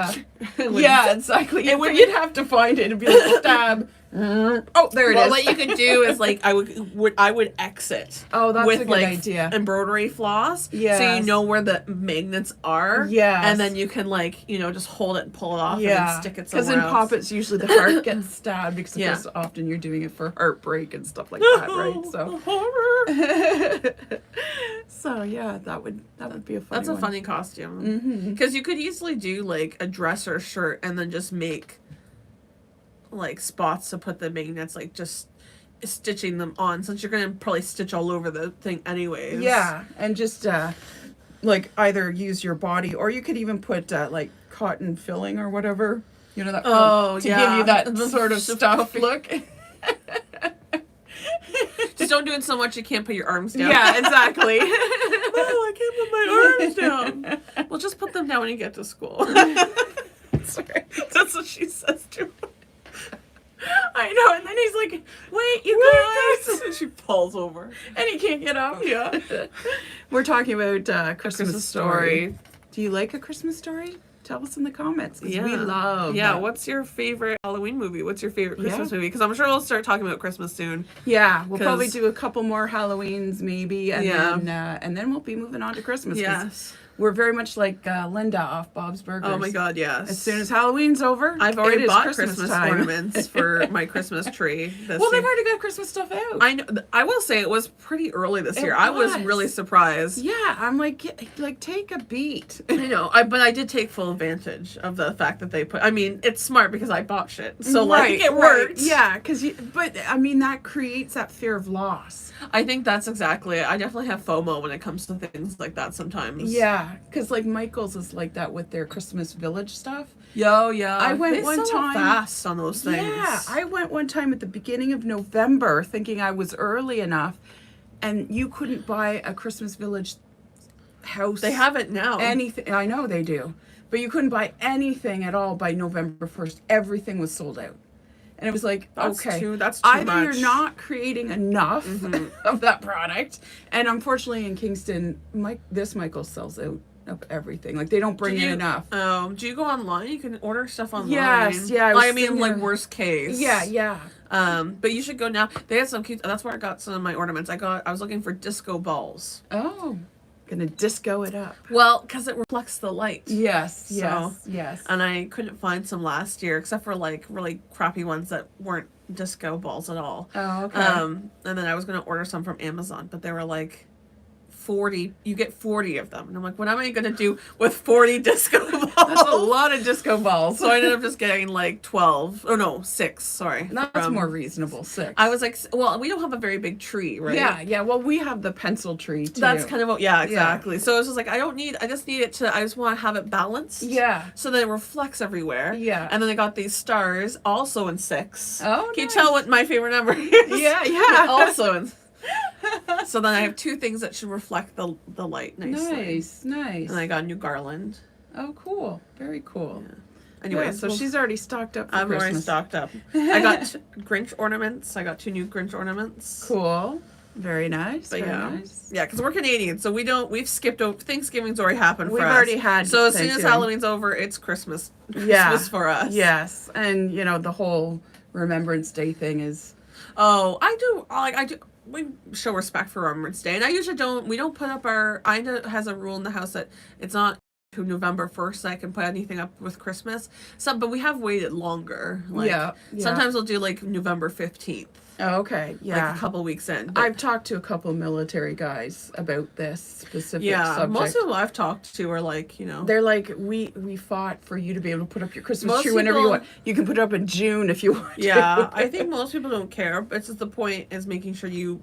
Speaker 2: could,
Speaker 1: yeah, exactly. You'd have to find it and be like stab. Oh, there it is.
Speaker 2: What you could do is like I would exit.
Speaker 1: Oh, that's
Speaker 2: with
Speaker 1: a good
Speaker 2: like
Speaker 1: idea.
Speaker 2: Embroidery floss.
Speaker 1: Yeah.
Speaker 2: So you know where the magnets are.
Speaker 1: Yes.
Speaker 2: And then you can like, you know, just hold it and pull it off and then stick it somewhere
Speaker 1: because in
Speaker 2: else.
Speaker 1: Poppets usually the heart gets stabbed because often you're doing it for heartbreak and stuff like that, right? So
Speaker 2: horror.
Speaker 1: So yeah, that would be a funny
Speaker 2: That's a
Speaker 1: one.
Speaker 2: funny costume. Because you could easily do like a dress or shirt and then just make like spots to put the magnets, like just stitching them on, since you're gonna probably stitch all over the thing anyways.
Speaker 1: Yeah, and just like either use your body, or you could even put like cotton filling or whatever, you know, that to give you that sort of stuff look.
Speaker 2: Just don't do it so much you can't put your arms down.
Speaker 1: Yeah, exactly.
Speaker 2: No, I can't put my arms down. Well, just put them down when you get to school.
Speaker 1: Sorry.
Speaker 2: That's what she says to him.
Speaker 1: I know, and then he's like, wait, you guys.
Speaker 2: And she falls over.
Speaker 1: And he can't get up.
Speaker 2: Yeah.
Speaker 1: We're talking about Christmas
Speaker 2: Christmas
Speaker 1: Story. Do you like A Christmas Story? Tell us in the comments, because we love
Speaker 2: Yeah,
Speaker 1: that.
Speaker 2: what's your favorite Halloween movie? What's your favorite Christmas movie? Because I'm sure we'll start talking about Christmas soon.
Speaker 1: Yeah, we'll probably do a couple more Halloweens maybe, and then we'll be moving on to Christmas.
Speaker 2: Yes.
Speaker 1: We're very much like Linda off Bob's Burgers.
Speaker 2: Oh my God, yes.
Speaker 1: As soon as Halloween's over,
Speaker 2: I've already bought
Speaker 1: Christmas
Speaker 2: ornaments for my Christmas tree this
Speaker 1: Well,
Speaker 2: year.
Speaker 1: they've already got Christmas stuff out.
Speaker 2: I know. I will say it was pretty early this year. I was really surprised.
Speaker 1: Yeah, I'm like take a beat.
Speaker 2: I know. But I did take full advantage of the fact that they put. I mean, it's smart because I bought shit, so like it worked.
Speaker 1: Yeah, but I mean that creates that fear of loss.
Speaker 2: I think that's exactly it. I definitely have FOMO when it comes to things like that sometimes.
Speaker 1: Yeah, Yeah, because like Michael's is like that with their Christmas Village stuff.
Speaker 2: Yo, yeah.
Speaker 1: I went
Speaker 2: They
Speaker 1: one
Speaker 2: sell
Speaker 1: time
Speaker 2: fast on those things.
Speaker 1: Yeah, I went one time at the beginning of November thinking I was early enough, and you couldn't buy a Christmas Village house.
Speaker 2: They have it now.
Speaker 1: Anything. I know they do. But you couldn't buy anything at all by November 1st. Everything was sold out. And it was like,
Speaker 2: That's
Speaker 1: okay,
Speaker 2: too
Speaker 1: either
Speaker 2: much.
Speaker 1: you're not creating enough of that product, and unfortunately in Kingston, this Michael sells out of everything. Like they don't bring in enough.
Speaker 2: Do you go online? You can order stuff online.
Speaker 1: Yes, yeah. I
Speaker 2: mean, like worst case.
Speaker 1: Yeah.
Speaker 2: But you should go now. They had some cute. That's where I got some of my ornaments. I was looking for disco balls.
Speaker 1: Oh, gonna disco it up.
Speaker 2: Well, because it reflects the light.
Speaker 1: Yes.
Speaker 2: And I couldn't find some last year, except for like really crappy ones that weren't disco balls at all.
Speaker 1: Oh, okay.
Speaker 2: And then I was gonna order some from Amazon, but they were like 40. You get 40 of them, and I'm like, what am I gonna do with 40 disco balls?
Speaker 1: That's a lot of disco balls.
Speaker 2: So I ended up just getting like 12. Oh no, 6. Sorry.
Speaker 1: That's more reasonable. 6.
Speaker 2: I was like, well, we don't have a very big tree, right?
Speaker 1: Yeah. Well, we have the pencil tree too.
Speaker 2: That's kind of exactly. So it was just like, I just need it to. I just want to have it balanced.
Speaker 1: Yeah.
Speaker 2: So that it reflects everywhere.
Speaker 1: Yeah.
Speaker 2: And then I got these stars, also in 6.
Speaker 1: Oh,
Speaker 2: Can
Speaker 1: nice.
Speaker 2: you tell what my favorite number is?
Speaker 1: Yeah.
Speaker 2: Also in. So then I have 2 things that should reflect the light nicely.
Speaker 1: Nice.
Speaker 2: And I got a new garland.
Speaker 1: Oh, cool. Very cool.
Speaker 2: Yeah. Anyway,
Speaker 1: So she's already stocked up for
Speaker 2: I'm
Speaker 1: Christmas.
Speaker 2: already stocked up. I got Grinch ornaments. I got 2 new Grinch ornaments.
Speaker 1: Cool. Very nice.
Speaker 2: But
Speaker 1: very
Speaker 2: yeah,
Speaker 1: nice.
Speaker 2: yeah, because we're Canadian, so we've skipped over. Thanksgiving's already happened for us.
Speaker 1: We've already had
Speaker 2: So as soon as
Speaker 1: Thanksgiving.
Speaker 2: Halloween's over, it's Christmas.
Speaker 1: Yeah.
Speaker 2: Christmas for us.
Speaker 1: Yes. And, the whole Remembrance Day thing is...
Speaker 2: Oh, I do. We show respect for Remembrance Day, and I usually don't. We don't put up our. Ina has a rule in the house that it's not to November 1st I can put anything up with Christmas. But we have waited longer. Like,
Speaker 1: Yeah.
Speaker 2: Sometimes we'll do like November 15th.
Speaker 1: Oh, okay. Yeah.
Speaker 2: Like a couple weeks in. But
Speaker 1: I've talked to a couple military guys about this specific subject.
Speaker 2: most people I've talked to are like,
Speaker 1: They're like, we fought for you to be able to put up your Christmas
Speaker 2: Most
Speaker 1: tree whenever you
Speaker 2: people-
Speaker 1: want. You can put it up in June if you want
Speaker 2: Yeah,
Speaker 1: to.
Speaker 2: I think most people don't care. But it's just the point is making sure you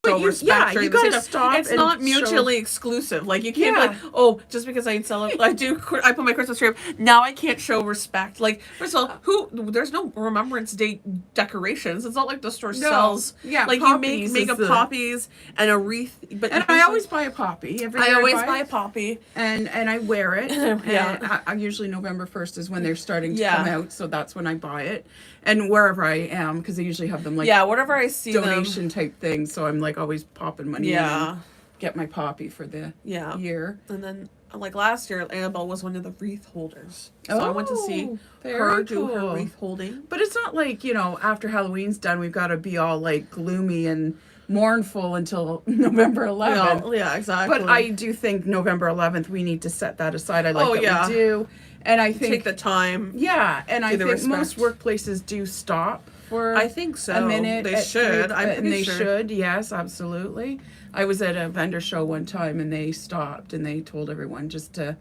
Speaker 1: But
Speaker 2: show respect.
Speaker 1: you
Speaker 2: during the
Speaker 1: gotta
Speaker 2: season.
Speaker 1: stop
Speaker 2: It's
Speaker 1: and
Speaker 2: not
Speaker 1: show-
Speaker 2: mutually exclusive. Like you can't
Speaker 1: Yeah.
Speaker 2: be like, oh, just because I celebrate, I put my Christmas tree up. Now I can't show respect. Like first of all, there's no Remembrance Day decorations. It's not like the store sells.
Speaker 1: Yeah,
Speaker 2: like you
Speaker 1: poppies
Speaker 2: make
Speaker 1: is
Speaker 2: a poppies and a wreath. But
Speaker 1: And I always buy a poppy. Every
Speaker 2: I
Speaker 1: year
Speaker 2: always
Speaker 1: buy
Speaker 2: buy a
Speaker 1: it.
Speaker 2: poppy.
Speaker 1: And I wear it.
Speaker 2: Yeah.
Speaker 1: And I usually November 1st is when they're starting to
Speaker 2: Yeah.
Speaker 1: come out, so that's when I buy it. And wherever I am, because they usually have them like
Speaker 2: Yeah, whatever I see
Speaker 1: donation type things, so I'm like always popping money in
Speaker 2: Yeah.
Speaker 1: and get my poppy for the
Speaker 2: Yeah.
Speaker 1: year.
Speaker 2: And then, like last year, Annabelle was one of the wreath holders. So I went to see
Speaker 1: Oh,
Speaker 2: her
Speaker 1: very
Speaker 2: do her
Speaker 1: cool.
Speaker 2: wreath holding.
Speaker 1: But it's not like, after Halloween's done, we've got to be all like gloomy and mournful until November 11th.
Speaker 2: Yeah, exactly.
Speaker 1: But I do think November 11th, we need to set that aside. I like
Speaker 2: Oh,
Speaker 1: that
Speaker 2: yeah.
Speaker 1: we do. And I think,
Speaker 2: take the time.
Speaker 1: yeah, and I
Speaker 2: the
Speaker 1: think most
Speaker 2: respect.
Speaker 1: workplaces do stop for
Speaker 2: I think so.
Speaker 1: a minute.
Speaker 2: They
Speaker 1: at
Speaker 2: should.
Speaker 1: three-
Speaker 2: I'm
Speaker 1: and
Speaker 2: pretty
Speaker 1: they
Speaker 2: sure.
Speaker 1: should, yes, absolutely. I was at a vendor show one time and they stopped and they told everyone just to,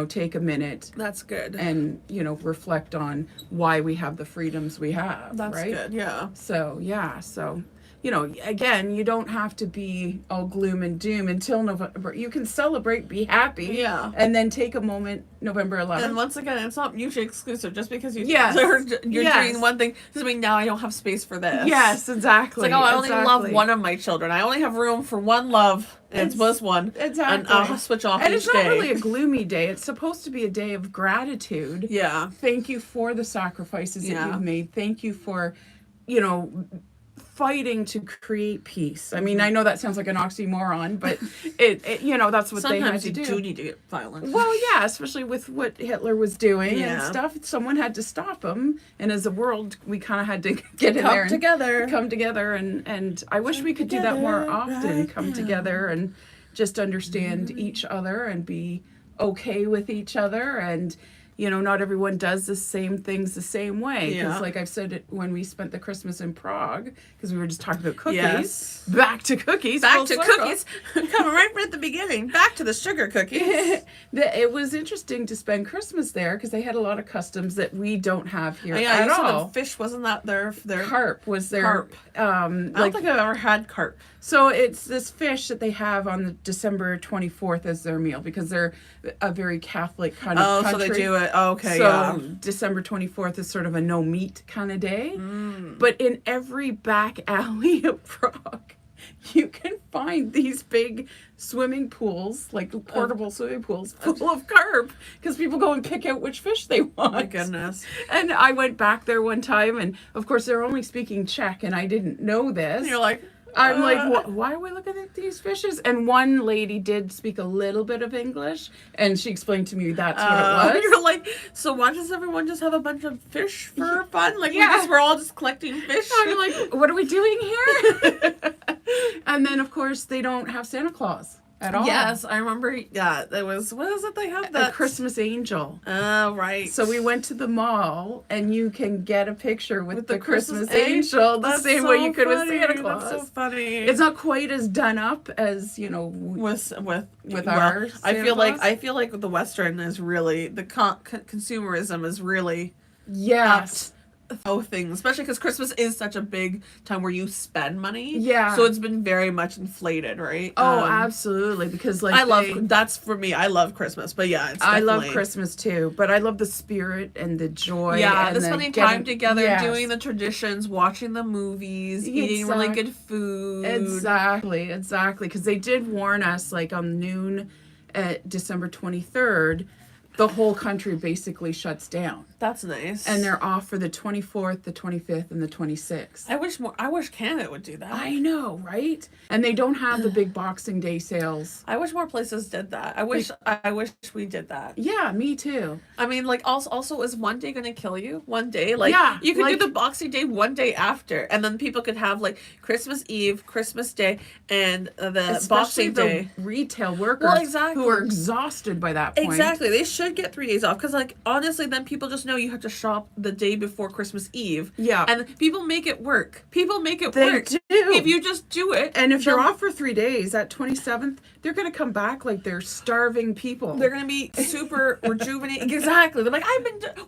Speaker 1: take a minute
Speaker 2: That's good.
Speaker 1: and, reflect on why we have the freedoms we have,
Speaker 2: That's
Speaker 1: right?
Speaker 2: good. Yeah.
Speaker 1: So, yeah, again, you don't have to be all gloom and doom until November. You can celebrate, be happy,
Speaker 2: Yeah.
Speaker 1: and then take a moment November 11th.
Speaker 2: And once again, it's not mutually exclusive. Just because you're
Speaker 1: Yes.
Speaker 2: doing one thing doesn't mean now I don't have space for this.
Speaker 1: Yes, exactly.
Speaker 2: It's like, oh, I only love
Speaker 1: exactly.
Speaker 2: one of my children. I only have room for one love, and it's just one.
Speaker 1: Exactly.
Speaker 2: And I'll switch off
Speaker 1: And
Speaker 2: each
Speaker 1: it's not
Speaker 2: day.
Speaker 1: really a gloomy day. It's supposed to be a day of gratitude.
Speaker 2: Yeah.
Speaker 1: Thank you for the sacrifices that
Speaker 2: Yeah.
Speaker 1: you've made. Thank you for, fighting to create peace. I mean, I know that sounds like an oxymoron, but it that's what they had
Speaker 2: Sometimes
Speaker 1: to
Speaker 2: you
Speaker 1: do.
Speaker 2: do need to get violent.
Speaker 1: Well, yeah, especially with what Hitler was doing and
Speaker 2: Yeah.
Speaker 1: stuff. Someone had to stop him, and as a world, we kind of had to get in there and come together. And I wish we could do that more often. Come together and just understand each other and be okay with each other. And not everyone does the same things the same way. Because,
Speaker 2: Yeah.
Speaker 1: like I've said, when we spent the Christmas in Prague, because we were just talking about cookies,
Speaker 2: Yes.
Speaker 1: back to cookies,
Speaker 2: Back
Speaker 1: full
Speaker 2: to
Speaker 1: circle.
Speaker 2: cookies. Coming right at the beginning. Back to the sugar cookies.
Speaker 1: It was interesting to spend Christmas there because they had a lot of customs that we don't have here
Speaker 2: Yeah,
Speaker 1: at
Speaker 2: you said
Speaker 1: all.
Speaker 2: the fish wasn't that their
Speaker 1: Carp was their
Speaker 2: Carp. I don't think I've ever had carp.
Speaker 1: So it's this fish that they have on the December 24th as their meal because they're a very Catholic kind of
Speaker 2: Oh, so
Speaker 1: country.
Speaker 2: they do it. Okay,
Speaker 1: So
Speaker 2: yeah.
Speaker 1: December 24th is sort of a no meat kind of day.
Speaker 2: Mm.
Speaker 1: But in every back alley of Prague, you can find these big swimming pools, like portable swimming pools, full of carp because people go and pick out which fish they want.
Speaker 2: Oh my goodness.
Speaker 1: And I went back there one time, and of course they're only speaking Czech, and I didn't know this.
Speaker 2: And you're like,
Speaker 1: I'm like, why are we looking at these fishes? And one lady did speak a little bit of English, and she explained to me that's what it was.
Speaker 2: You're like, so why does everyone just have a bunch of fish for fun? Like,
Speaker 1: Yeah.
Speaker 2: we're all just collecting fish.
Speaker 1: I'm like, what are we doing here? And then, of course, they don't have Santa Claus at all.
Speaker 2: Yes, I remember. Yeah, there was. What is it? They have
Speaker 1: A
Speaker 2: that
Speaker 1: Christmas angel.
Speaker 2: Oh, right.
Speaker 1: So we went to the mall, and you can get a picture with the Christmas
Speaker 2: angel.
Speaker 1: angel the
Speaker 2: That's
Speaker 1: same
Speaker 2: so
Speaker 1: way you could with
Speaker 2: funny.
Speaker 1: Santa Claus.
Speaker 2: That's so funny.
Speaker 1: It's not quite as done up as,
Speaker 2: with
Speaker 1: our
Speaker 2: I
Speaker 1: Santa
Speaker 2: feel like the Western is really the consumerism is really
Speaker 1: yes.
Speaker 2: things, especially because Christmas is such a big time where you spend money.
Speaker 1: Yeah.
Speaker 2: So it's been very much inflated, right?
Speaker 1: Oh, absolutely. Because
Speaker 2: that's for me. I love Christmas, but yeah, it's
Speaker 1: I love
Speaker 2: definitely-
Speaker 1: Christmas too, but I love the spirit and the joy.
Speaker 2: Yeah,
Speaker 1: and
Speaker 2: the spending time together,
Speaker 1: yes.
Speaker 2: doing the traditions, watching the movies, eating really good food.
Speaker 1: Exactly. Because they did warn us, like on noon at December 23rd, the whole country basically shuts down.
Speaker 2: That's nice.
Speaker 1: And they're off for the 24th, the 25th, and the 26th.
Speaker 2: I wish Canada would do that.
Speaker 1: I know, right? And they don't have the big Boxing Day sales.
Speaker 2: I wish more places did that. I wish we did that.
Speaker 1: Yeah, me too.
Speaker 2: I mean, like, also is one day gonna kill you? One day? Like,
Speaker 1: Yeah,
Speaker 2: you could
Speaker 1: like-
Speaker 2: do the Boxing Day one day after, and then people could have, like, Christmas Eve, Christmas Day, and the
Speaker 1: Especially
Speaker 2: Boxing Day.
Speaker 1: the retail workers
Speaker 2: Well, exactly.
Speaker 1: who are exhausted by that point.
Speaker 2: Exactly. They should get 3 days off, because, like, honestly, then people just know you have to shop the day before Christmas Eve.
Speaker 1: Yeah.
Speaker 2: And people make it work. People make it
Speaker 1: They
Speaker 2: work.
Speaker 1: do.
Speaker 2: If you just do it.
Speaker 1: And if you're
Speaker 2: they'll-
Speaker 1: off for 3 days, that 27th, they're going to come back like they're starving people.
Speaker 2: They're gonna be super rejuvenated. Exactly. They're like,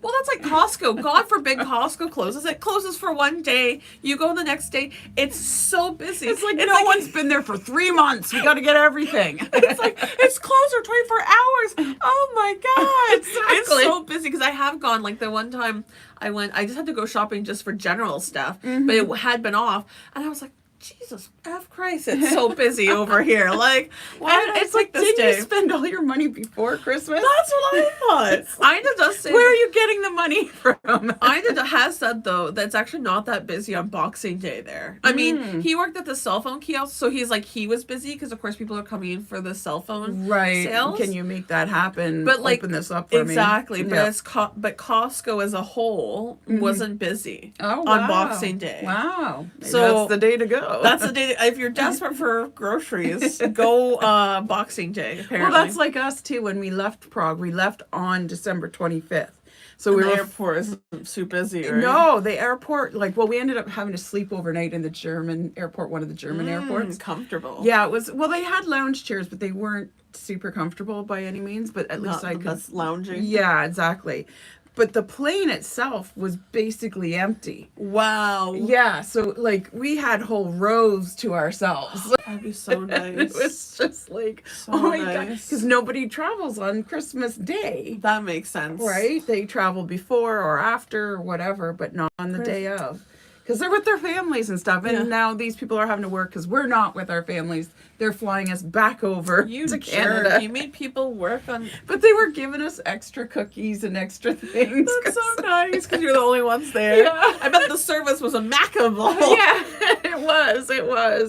Speaker 2: well, that's like Costco. God forbid Costco closes. It closes for one day. You go the next day. It's so busy.
Speaker 1: It's like no one's been there for 3 months. We got to get everything.
Speaker 2: It's like it's closed for 24 hours. Oh my god.
Speaker 1: Exactly.
Speaker 2: It's so busy because I have gone like the one time I just had to go shopping just for general stuff, but it had been off, and I was like, Jesus F Christ, it's so busy over here. Like, why
Speaker 1: And
Speaker 2: did
Speaker 1: it's
Speaker 2: I
Speaker 1: like,
Speaker 2: pick this
Speaker 1: didn't
Speaker 2: day?
Speaker 1: you spend all your money before Christmas?
Speaker 2: That's what I thought. Ina does say.
Speaker 1: Where are you getting the money from?
Speaker 2: Ina has said though that it's actually not that busy on Boxing Day there. I mean, he worked at the cell phone kiosk, so he was busy because of course people are coming in for the cell phone sales.
Speaker 1: Can you make that happen?
Speaker 2: But like
Speaker 1: open this up for
Speaker 2: exactly,
Speaker 1: me.
Speaker 2: but but Costco as a whole wasn't busy
Speaker 1: Oh, wow.
Speaker 2: on Boxing Day.
Speaker 1: Wow. Maybe
Speaker 2: So
Speaker 1: that's the day to go.
Speaker 2: That's the day. If you're desperate for groceries, go Boxing Day. Apparently,
Speaker 1: well, that's like us too. When we left Prague, we left on December 25th. So
Speaker 2: the
Speaker 1: we were
Speaker 2: airport isn't too busy, right?
Speaker 1: No, the airport, we ended up having to sleep overnight in the German airport, one of the German airports.
Speaker 2: Comfortable.
Speaker 1: Yeah, it was, they had lounge chairs, but they weren't super comfortable by any means, but at least
Speaker 2: Not
Speaker 1: I
Speaker 2: the
Speaker 1: could.
Speaker 2: best lounging.
Speaker 1: Yeah, exactly. But the plane itself was basically empty.
Speaker 2: Wow.
Speaker 1: Yeah, so we had whole rows to ourselves.
Speaker 2: That'd be so nice.
Speaker 1: It was just like,
Speaker 2: So
Speaker 1: oh my God.
Speaker 2: nice.
Speaker 1: Because nobody travels on Christmas Day.
Speaker 2: That makes sense.
Speaker 1: Right? They travel before or after or whatever, but not on the day of. Because they're with their families and stuff. And
Speaker 2: Yeah.
Speaker 1: now these people are having to work because we're not with our families. They're flying us back over
Speaker 2: You
Speaker 1: to
Speaker 2: jerk.
Speaker 1: Canada.
Speaker 2: You made people work on.
Speaker 1: But they were giving us extra cookies and extra things.
Speaker 2: That's so nice because you're the only ones there.
Speaker 1: Yeah.
Speaker 2: I bet the service was immaculable.
Speaker 1: Yeah, it was.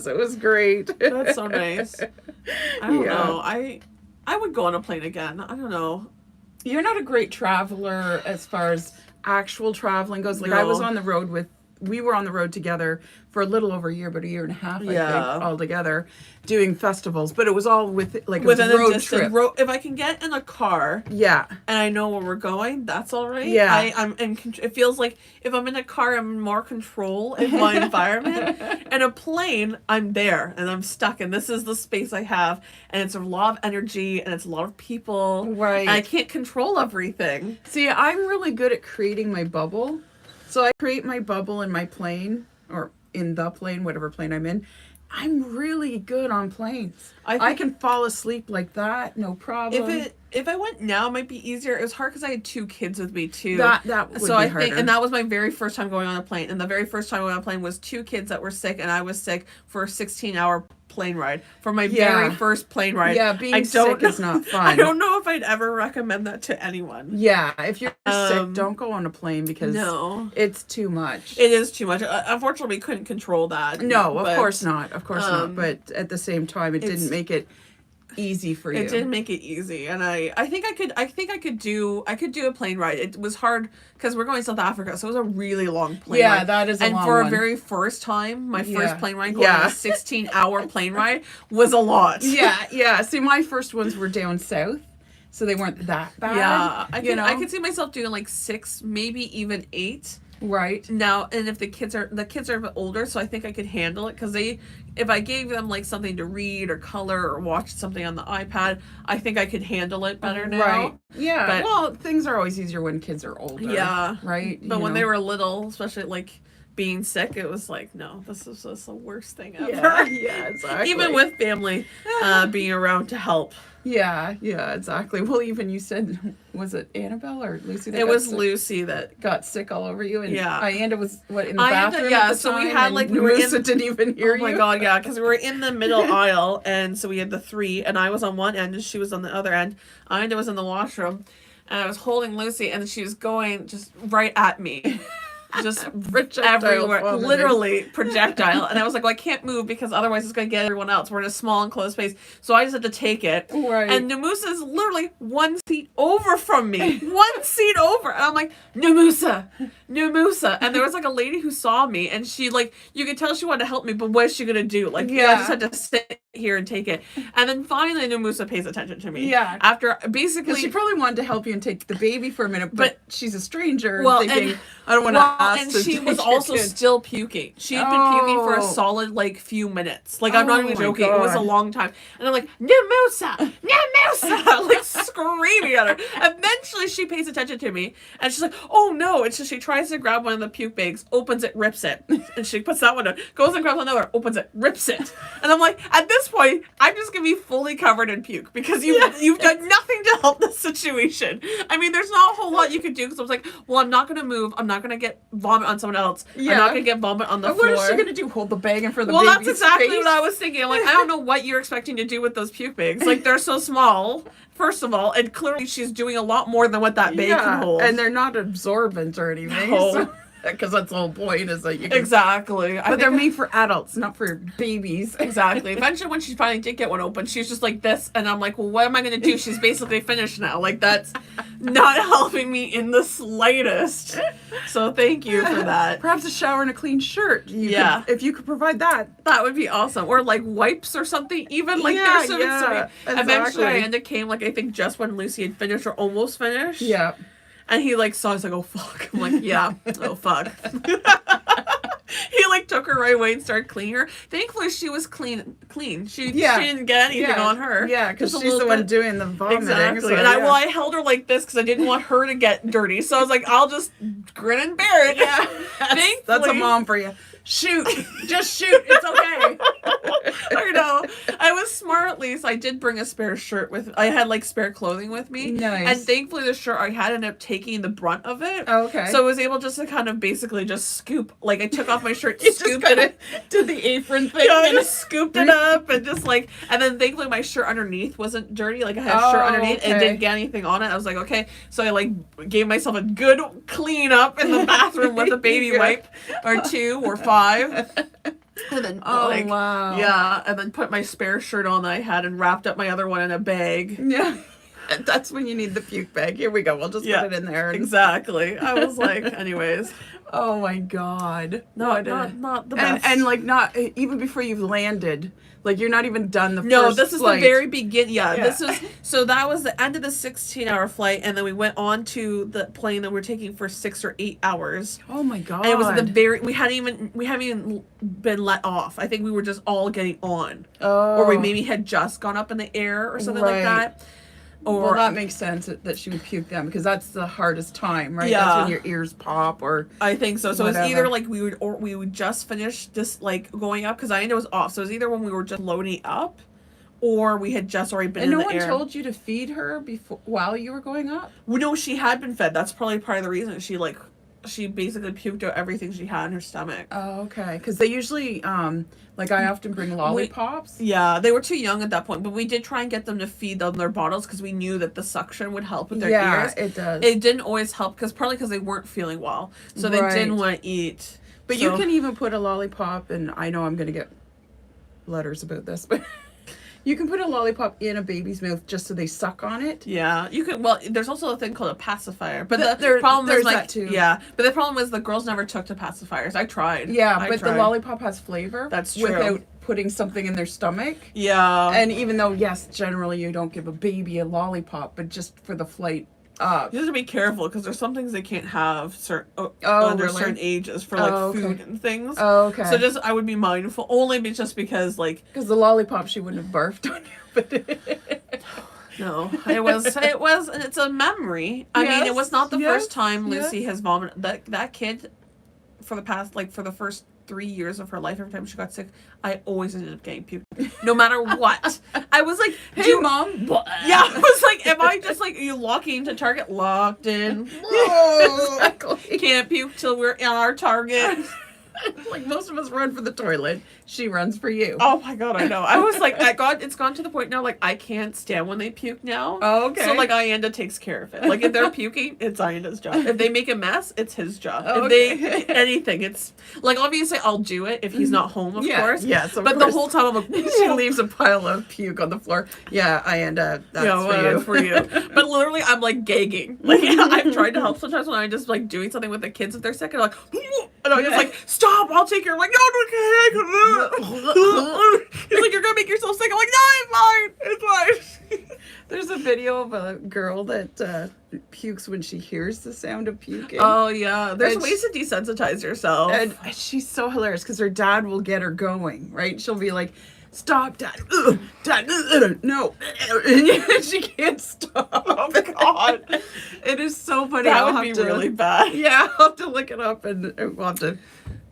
Speaker 1: It was great.
Speaker 2: That's so nice. I don't
Speaker 1: Yeah.
Speaker 2: know. I would go on a plane again. I don't know.
Speaker 1: You're not a great traveler as far as actual traveling goes. Like I was
Speaker 2: No.
Speaker 1: on the road with we were on the road together for a little over a year, but a year and a half, I
Speaker 2: Yeah.
Speaker 1: think, all together, doing festivals. But it was all with like
Speaker 2: Within
Speaker 1: a road
Speaker 2: distance.
Speaker 1: trip.
Speaker 2: If I can get in a car
Speaker 1: Yeah.
Speaker 2: and I know where we're going, that's all right.
Speaker 1: Yeah.
Speaker 2: I'm in. It feels like if I'm in a car, I'm in more control in my environment. And a plane, I'm there and I'm stuck, and this is the space I have, and it's a lot of energy and it's a lot of people.
Speaker 1: Right.
Speaker 2: And I can't control everything.
Speaker 1: See, I'm really good at creating my bubble. So I create my bubble in my plane, or in the plane, whatever plane I'm in. I'm really good on planes. I can fall asleep like that, no problem.
Speaker 2: If I went now, it might be easier. It was hard because I had 2 kids with me too.
Speaker 1: That would
Speaker 2: so
Speaker 1: be
Speaker 2: I
Speaker 1: harder.
Speaker 2: think, and that was my very first time going on a plane. And the very first time going on a plane was 2 kids that were sick, and I was sick for a 16-hour plane ride for my very first plane ride.
Speaker 1: Yeah, being sick is not fun.
Speaker 2: I don't know if I'd ever recommend that to anyone.
Speaker 1: Yeah, if you're sick, don't go on a plane because it's too much.
Speaker 2: It is too much. Unfortunately, we couldn't control that.
Speaker 1: No, of course not. Of course not. But at the same time, it didn't make it easy for you.
Speaker 2: It didn't make it easy, and I think I could do a plane ride. It was hard because we're going to South Africa, so it was a really long plane ride.
Speaker 1: Yeah, that is a long one.
Speaker 2: And for a very first time, my first plane ride, going on a 16-hour plane ride was a lot.
Speaker 1: Yeah. See, my first ones were down south, so they weren't that bad.
Speaker 2: Yeah, I could see myself doing like 6, maybe even 8.
Speaker 1: Right.
Speaker 2: Now, and if the kids are a bit older, so I think I could handle it, because if I gave them like something to read or color or watch something on the iPad, I think I could handle it better now.
Speaker 1: Right. Yeah.
Speaker 2: But,
Speaker 1: well, things are always easier when kids are older.
Speaker 2: Yeah.
Speaker 1: Right.
Speaker 2: But when they were little, especially like being sick, it was like, no, this is just the worst thing ever.
Speaker 1: Yeah, exactly.
Speaker 2: Even with family being around to help.
Speaker 1: Yeah, exactly. Well, even you said, was it Annabelle or Lucy?
Speaker 2: It was Lucy that
Speaker 1: got sick all over you, and
Speaker 2: yeah,
Speaker 1: Ianda was in the bathroom. At the
Speaker 2: so
Speaker 1: time,
Speaker 2: we had like we were in.
Speaker 1: Didn't even hear you.
Speaker 2: Oh my god, yeah, because we were in the middle aisle, and so we had the 3, and I was on one end, and she was on the other end. Ianda was in the washroom, and I was holding Lucy, and she was going just right at me. Just everywhere,
Speaker 1: vomiting.
Speaker 2: literally projectile. And I was like, well, I can't move because otherwise it's going to get everyone else. We're in a small enclosed space. So I just had to take it.
Speaker 1: Right.
Speaker 2: And Namusa is literally 1 seat over from me. 1 seat over. And I'm like, Namusa. And there was like a lady who saw me, and she like, you could tell she wanted to help me, but what is she going to do? Like, I just had to sit here and take it. And then finally Namusa pays attention to me.
Speaker 1: Yeah.
Speaker 2: After basically.
Speaker 1: She probably wanted to help you and take the baby for a minute, but she's a stranger.
Speaker 2: Well,
Speaker 1: thinking, I don't want to ask.
Speaker 2: And she was also still puking. She had been puking for a solid like few minutes. Like, I'm not even joking. God. It was a long time. And I'm like, Namusa, like screaming at her. Eventually she pays attention to me, and she's like, oh no. And so she tries to grab one of the puke bags, opens it, rips it. And she puts that one down, goes and grabs another, opens it, rips it. And I'm like, at this point, I'm just going to be fully covered in puke because you've done nothing to help the situation. I mean, there's not a whole lot you could do, because I was like, well, I'm not going to move. I'm not going to get vomit on someone else. Yeah. I'm not going to get vomit on the floor.
Speaker 1: What is she going to do? Hold the bag in for the
Speaker 2: baby's
Speaker 1: face?
Speaker 2: Well, that's exactly what I was thinking. I'm like, I don't know what you're expecting to do with those puke bags. Like, they're so small, first of all, and clearly she's doing a lot more than what that bag can hold.
Speaker 1: And they're not absorbent or anything.
Speaker 2: No.
Speaker 1: Because that's the whole point, is that you can...
Speaker 2: Exactly.
Speaker 1: But they're made for adults, not for babies.
Speaker 2: Exactly. Eventually, when she finally did get one open, she was just like this, and I'm like, well, what am I going to do? She's basically finished now. Like, that's not helping me in the slightest. So thank you for that.
Speaker 1: Perhaps a shower and a clean shirt. If you could provide that.
Speaker 2: That would be awesome. Or like wipes or something. Even like there's so exactly. Eventually, Ianda came, like, I think just when Lucy had finished or almost finished.
Speaker 1: Yeah.
Speaker 2: And he like saw us, like, oh fuck. I'm like, yeah, oh fuck. He like took her right away and started cleaning her. Thankfully, she was clean. She didn't get anything on her.
Speaker 1: Yeah, because she's the one doing the vomiting.
Speaker 2: Exactly.
Speaker 1: So,
Speaker 2: and I held her like this because I didn't want her to get dirty. So I was like, I'll just grin and bear it.
Speaker 1: Yeah, that's a mom for you. Shoot, just shoot. It's okay.
Speaker 2: I know. I was smart, at least. I did bring a spare shirt with. I had like spare clothing with me.
Speaker 1: Nice.
Speaker 2: And thankfully, the shirt I had ended up taking the brunt of it.
Speaker 1: Oh, okay.
Speaker 2: So I was able just to kind of basically just scoop. Like, I took off my shirt,
Speaker 1: scooped it, did the apron thing.
Speaker 2: Yeah, I just scooped it up and just like, and then thankfully my shirt underneath wasn't dirty. Like, I had a shirt underneath and didn't get anything on it. I was like, okay. So I like gave myself a good clean up in the bathroom with a baby wipe or 2 or 5. And then
Speaker 1: wow.
Speaker 2: Yeah, and then put my spare shirt on that I had and wrapped up my other one in a bag.
Speaker 1: Yeah. That's when you need the puke bag. Here we go. We'll just
Speaker 2: Yeah,
Speaker 1: put it in there. And...
Speaker 2: exactly. I was like, anyways.
Speaker 1: Oh my God.
Speaker 2: Not the best.
Speaker 1: And like not even before you've landed. Like you're not even done the
Speaker 2: No,
Speaker 1: first
Speaker 2: this is
Speaker 1: flight.
Speaker 2: the very beginning. Yeah,
Speaker 1: Yeah.
Speaker 2: this is so that was the end of the 16-hour flight, and then we went on to the plane that we're taking for 6 or 8 hours.
Speaker 1: Oh my God.
Speaker 2: And it was at the very we haven't even been let off. I think we were just all getting on.
Speaker 1: Oh.
Speaker 2: Or we maybe had just gone up in the air or something like that. Or
Speaker 1: well, that makes sense that she would puke then because that's the hardest time, right?
Speaker 2: Yeah.
Speaker 1: That's when your ears pop or
Speaker 2: I think so. So
Speaker 1: whatever.
Speaker 2: it's either like we would just finish this like going up because I know it was off. So it was either when we were just loading up, or we had just already been
Speaker 1: and
Speaker 2: in
Speaker 1: no
Speaker 2: the
Speaker 1: one
Speaker 2: air.
Speaker 1: told you to feed her before while you were going up?
Speaker 2: Well, no, she had been fed. That's probably part of the reason she basically puked out everything she had in her stomach.
Speaker 1: Oh, okay. Because they usually, like I often bring lollipops.
Speaker 2: Yeah, they were too young at that point, but we did try and get them to feed them their bottles because we knew that the suction would help with their ears.
Speaker 1: Yeah, it does.
Speaker 2: It didn't always help partly because they weren't feeling well, so they didn't want to eat.
Speaker 1: But you can even put a lollipop, and I know I'm going to get letters about this, but you can put a lollipop in a baby's mouth just so they suck on it.
Speaker 2: Yeah, you could. Well, there's also a thing called a pacifier, but the
Speaker 1: There-
Speaker 2: problem
Speaker 1: there's
Speaker 2: is like
Speaker 1: that too.
Speaker 2: yeah, but the problem is the girls never took to pacifiers. I tried.
Speaker 1: Yeah,
Speaker 2: I
Speaker 1: but
Speaker 2: tried.
Speaker 1: the lollipop has flavor.
Speaker 2: That's true.
Speaker 1: Without putting something in their stomach.
Speaker 2: Yeah,
Speaker 1: And even though, yes, generally you don't give a baby a lollipop, but just for the flight up.
Speaker 2: you have to be careful because there's some things they can't have under
Speaker 1: really?
Speaker 2: certain ages for like
Speaker 1: Oh, okay.
Speaker 2: food and things.
Speaker 1: Oh, okay.
Speaker 2: So just I would be mindful only just because like
Speaker 1: Because the lollipop, she wouldn't have barfed on you. But
Speaker 2: no, it's a memory. I mean, it was not the
Speaker 1: Yes,
Speaker 2: first time
Speaker 1: yes.
Speaker 2: Lucy has vomited. That kid for the first 3 years of her life, every time she got sick, I always ended up getting puked. No matter what. I was like,
Speaker 1: hey, Mom.
Speaker 2: yeah, I was like, am I just like, you locking into Target? Locked in.
Speaker 1: Exactly.
Speaker 2: Can't puke till we're in our Target.
Speaker 1: Like most of us run for the toilet. She runs for you.
Speaker 2: Oh my God, I know. I was like, it's gone to the point now, like, I can't stand when they puke now.
Speaker 1: Oh, okay.
Speaker 2: So, like, Ayanda takes care of it. Like, if they're puking, it's Ayanda's job. If they make a mess, it's his job.
Speaker 1: Oh,
Speaker 2: if they, anything, it's, like, obviously I'll do it if he's not home, of course.
Speaker 1: Yes, of
Speaker 2: but
Speaker 1: course.
Speaker 2: the whole time I'm like,
Speaker 1: She leaves a pile of puke on the floor. Yeah, that's
Speaker 2: for you. But literally, I'm like gagging. Like I've tried to help sometimes when I'm just like doing something with the kids if they're sick, and I'm like, and I'm just like, stop! I'll take care. I'm like, no, okay. He's like, you're gonna make yourself sick. I'm like, no, it's fine. It's fine.
Speaker 1: There's a video of a girl that pukes when she hears the sound of puking.
Speaker 2: Oh yeah, there's
Speaker 1: And
Speaker 2: ways to desensitize yourself.
Speaker 1: And she's so hilarious because her dad will get her going, right? She'll be like, stop, Dad. Ugh, Dad, no. And she can't stop.
Speaker 2: Oh God,
Speaker 1: It is so funny.
Speaker 2: that
Speaker 1: I'll
Speaker 2: would be
Speaker 1: have to-
Speaker 2: really bad.
Speaker 1: Yeah, I'll have to look it up and we'll have to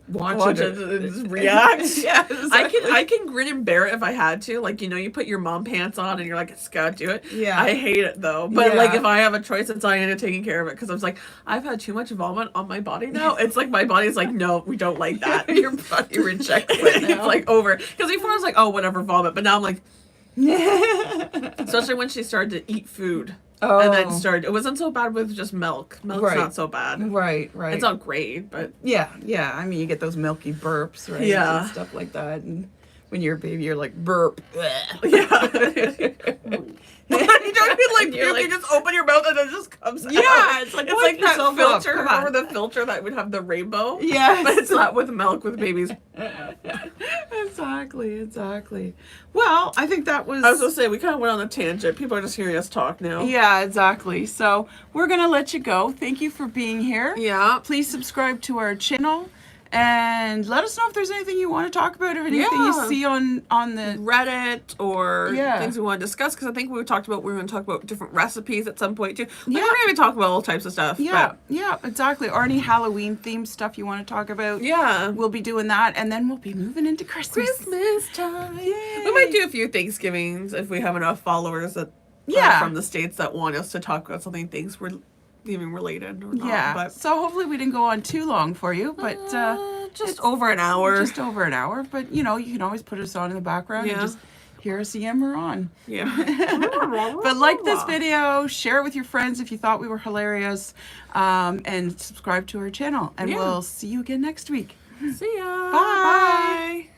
Speaker 1: watch
Speaker 2: it and just react.
Speaker 1: Yeah, exactly.
Speaker 2: I can grin and bear it if I had to. Like, you know, you put your mom pants on and you're like, it's gotta do it.
Speaker 1: Yeah.
Speaker 2: I hate it though. But
Speaker 1: Yeah.
Speaker 2: like, if I have a choice, it's Ayana taking care of it because I was like, I've had too much vomit on my body now. It's like my body's like, no, we don't like that.
Speaker 1: Your body rejects it now.
Speaker 2: It's like over. Because before I was like, oh, whatever, vomit. But now I'm like, especially when she started to eat food.
Speaker 1: Oh.
Speaker 2: And then it wasn't so bad with just milk. Milk's
Speaker 1: Right.
Speaker 2: not so bad.
Speaker 1: Right.
Speaker 2: It's not great, but
Speaker 1: Yeah. I mean, you get those milky burps, right?
Speaker 2: Yeah.
Speaker 1: And stuff like that. And when you're a baby, you're like, burp.
Speaker 2: yeah. You don't feel like
Speaker 1: You're
Speaker 2: you
Speaker 1: like-
Speaker 2: can just open your mouth and it just comes out.
Speaker 1: Yeah, it's like,
Speaker 2: it's
Speaker 1: wipe
Speaker 2: like that
Speaker 1: yourself up,
Speaker 2: filter.
Speaker 1: come on.
Speaker 2: Remember the filter that would have the rainbow?
Speaker 1: Yes.
Speaker 2: But it's not with milk with babies.
Speaker 1: Exactly. Well, I think that was...
Speaker 2: I was gonna say we kind of went on a tangent. People are just hearing us talk now.
Speaker 1: Yeah, exactly. So we're going to let you go. Thank you for being here.
Speaker 2: Yeah.
Speaker 1: Please subscribe to our channel and let us know if there's anything you want to talk about or anything
Speaker 2: Yeah.
Speaker 1: you see on the...
Speaker 2: Reddit or
Speaker 1: Yeah.
Speaker 2: things we want to discuss because I think we were going to talk about different recipes at some point too. Like,
Speaker 1: Yeah.
Speaker 2: we're going to be talking about all types of stuff.
Speaker 1: Yeah,
Speaker 2: but
Speaker 1: yeah, exactly. Or any Halloween themed stuff you want to talk about.
Speaker 2: yeah.
Speaker 1: We'll be doing that, and then we'll be moving into Christmas.
Speaker 2: Christmas time.
Speaker 1: Yay.
Speaker 2: We might do a few Thanksgivings if we have enough followers that
Speaker 1: Yeah.
Speaker 2: from the States that want us to talk about something Thanksgiving related or not.
Speaker 1: Yeah.
Speaker 2: But
Speaker 1: So hopefully we didn't go on too long for you, but
Speaker 2: just over an hour.
Speaker 1: just over an hour. But you know, you can always put us on in the background
Speaker 2: Yeah.
Speaker 1: and just hear us yammer on.
Speaker 2: yeah.
Speaker 1: But like this video, share it with your friends if you thought we were hilarious, and subscribe to our channel. And
Speaker 2: Yeah.
Speaker 1: we'll see you again next week.
Speaker 2: See ya.
Speaker 1: Bye.
Speaker 2: Bye.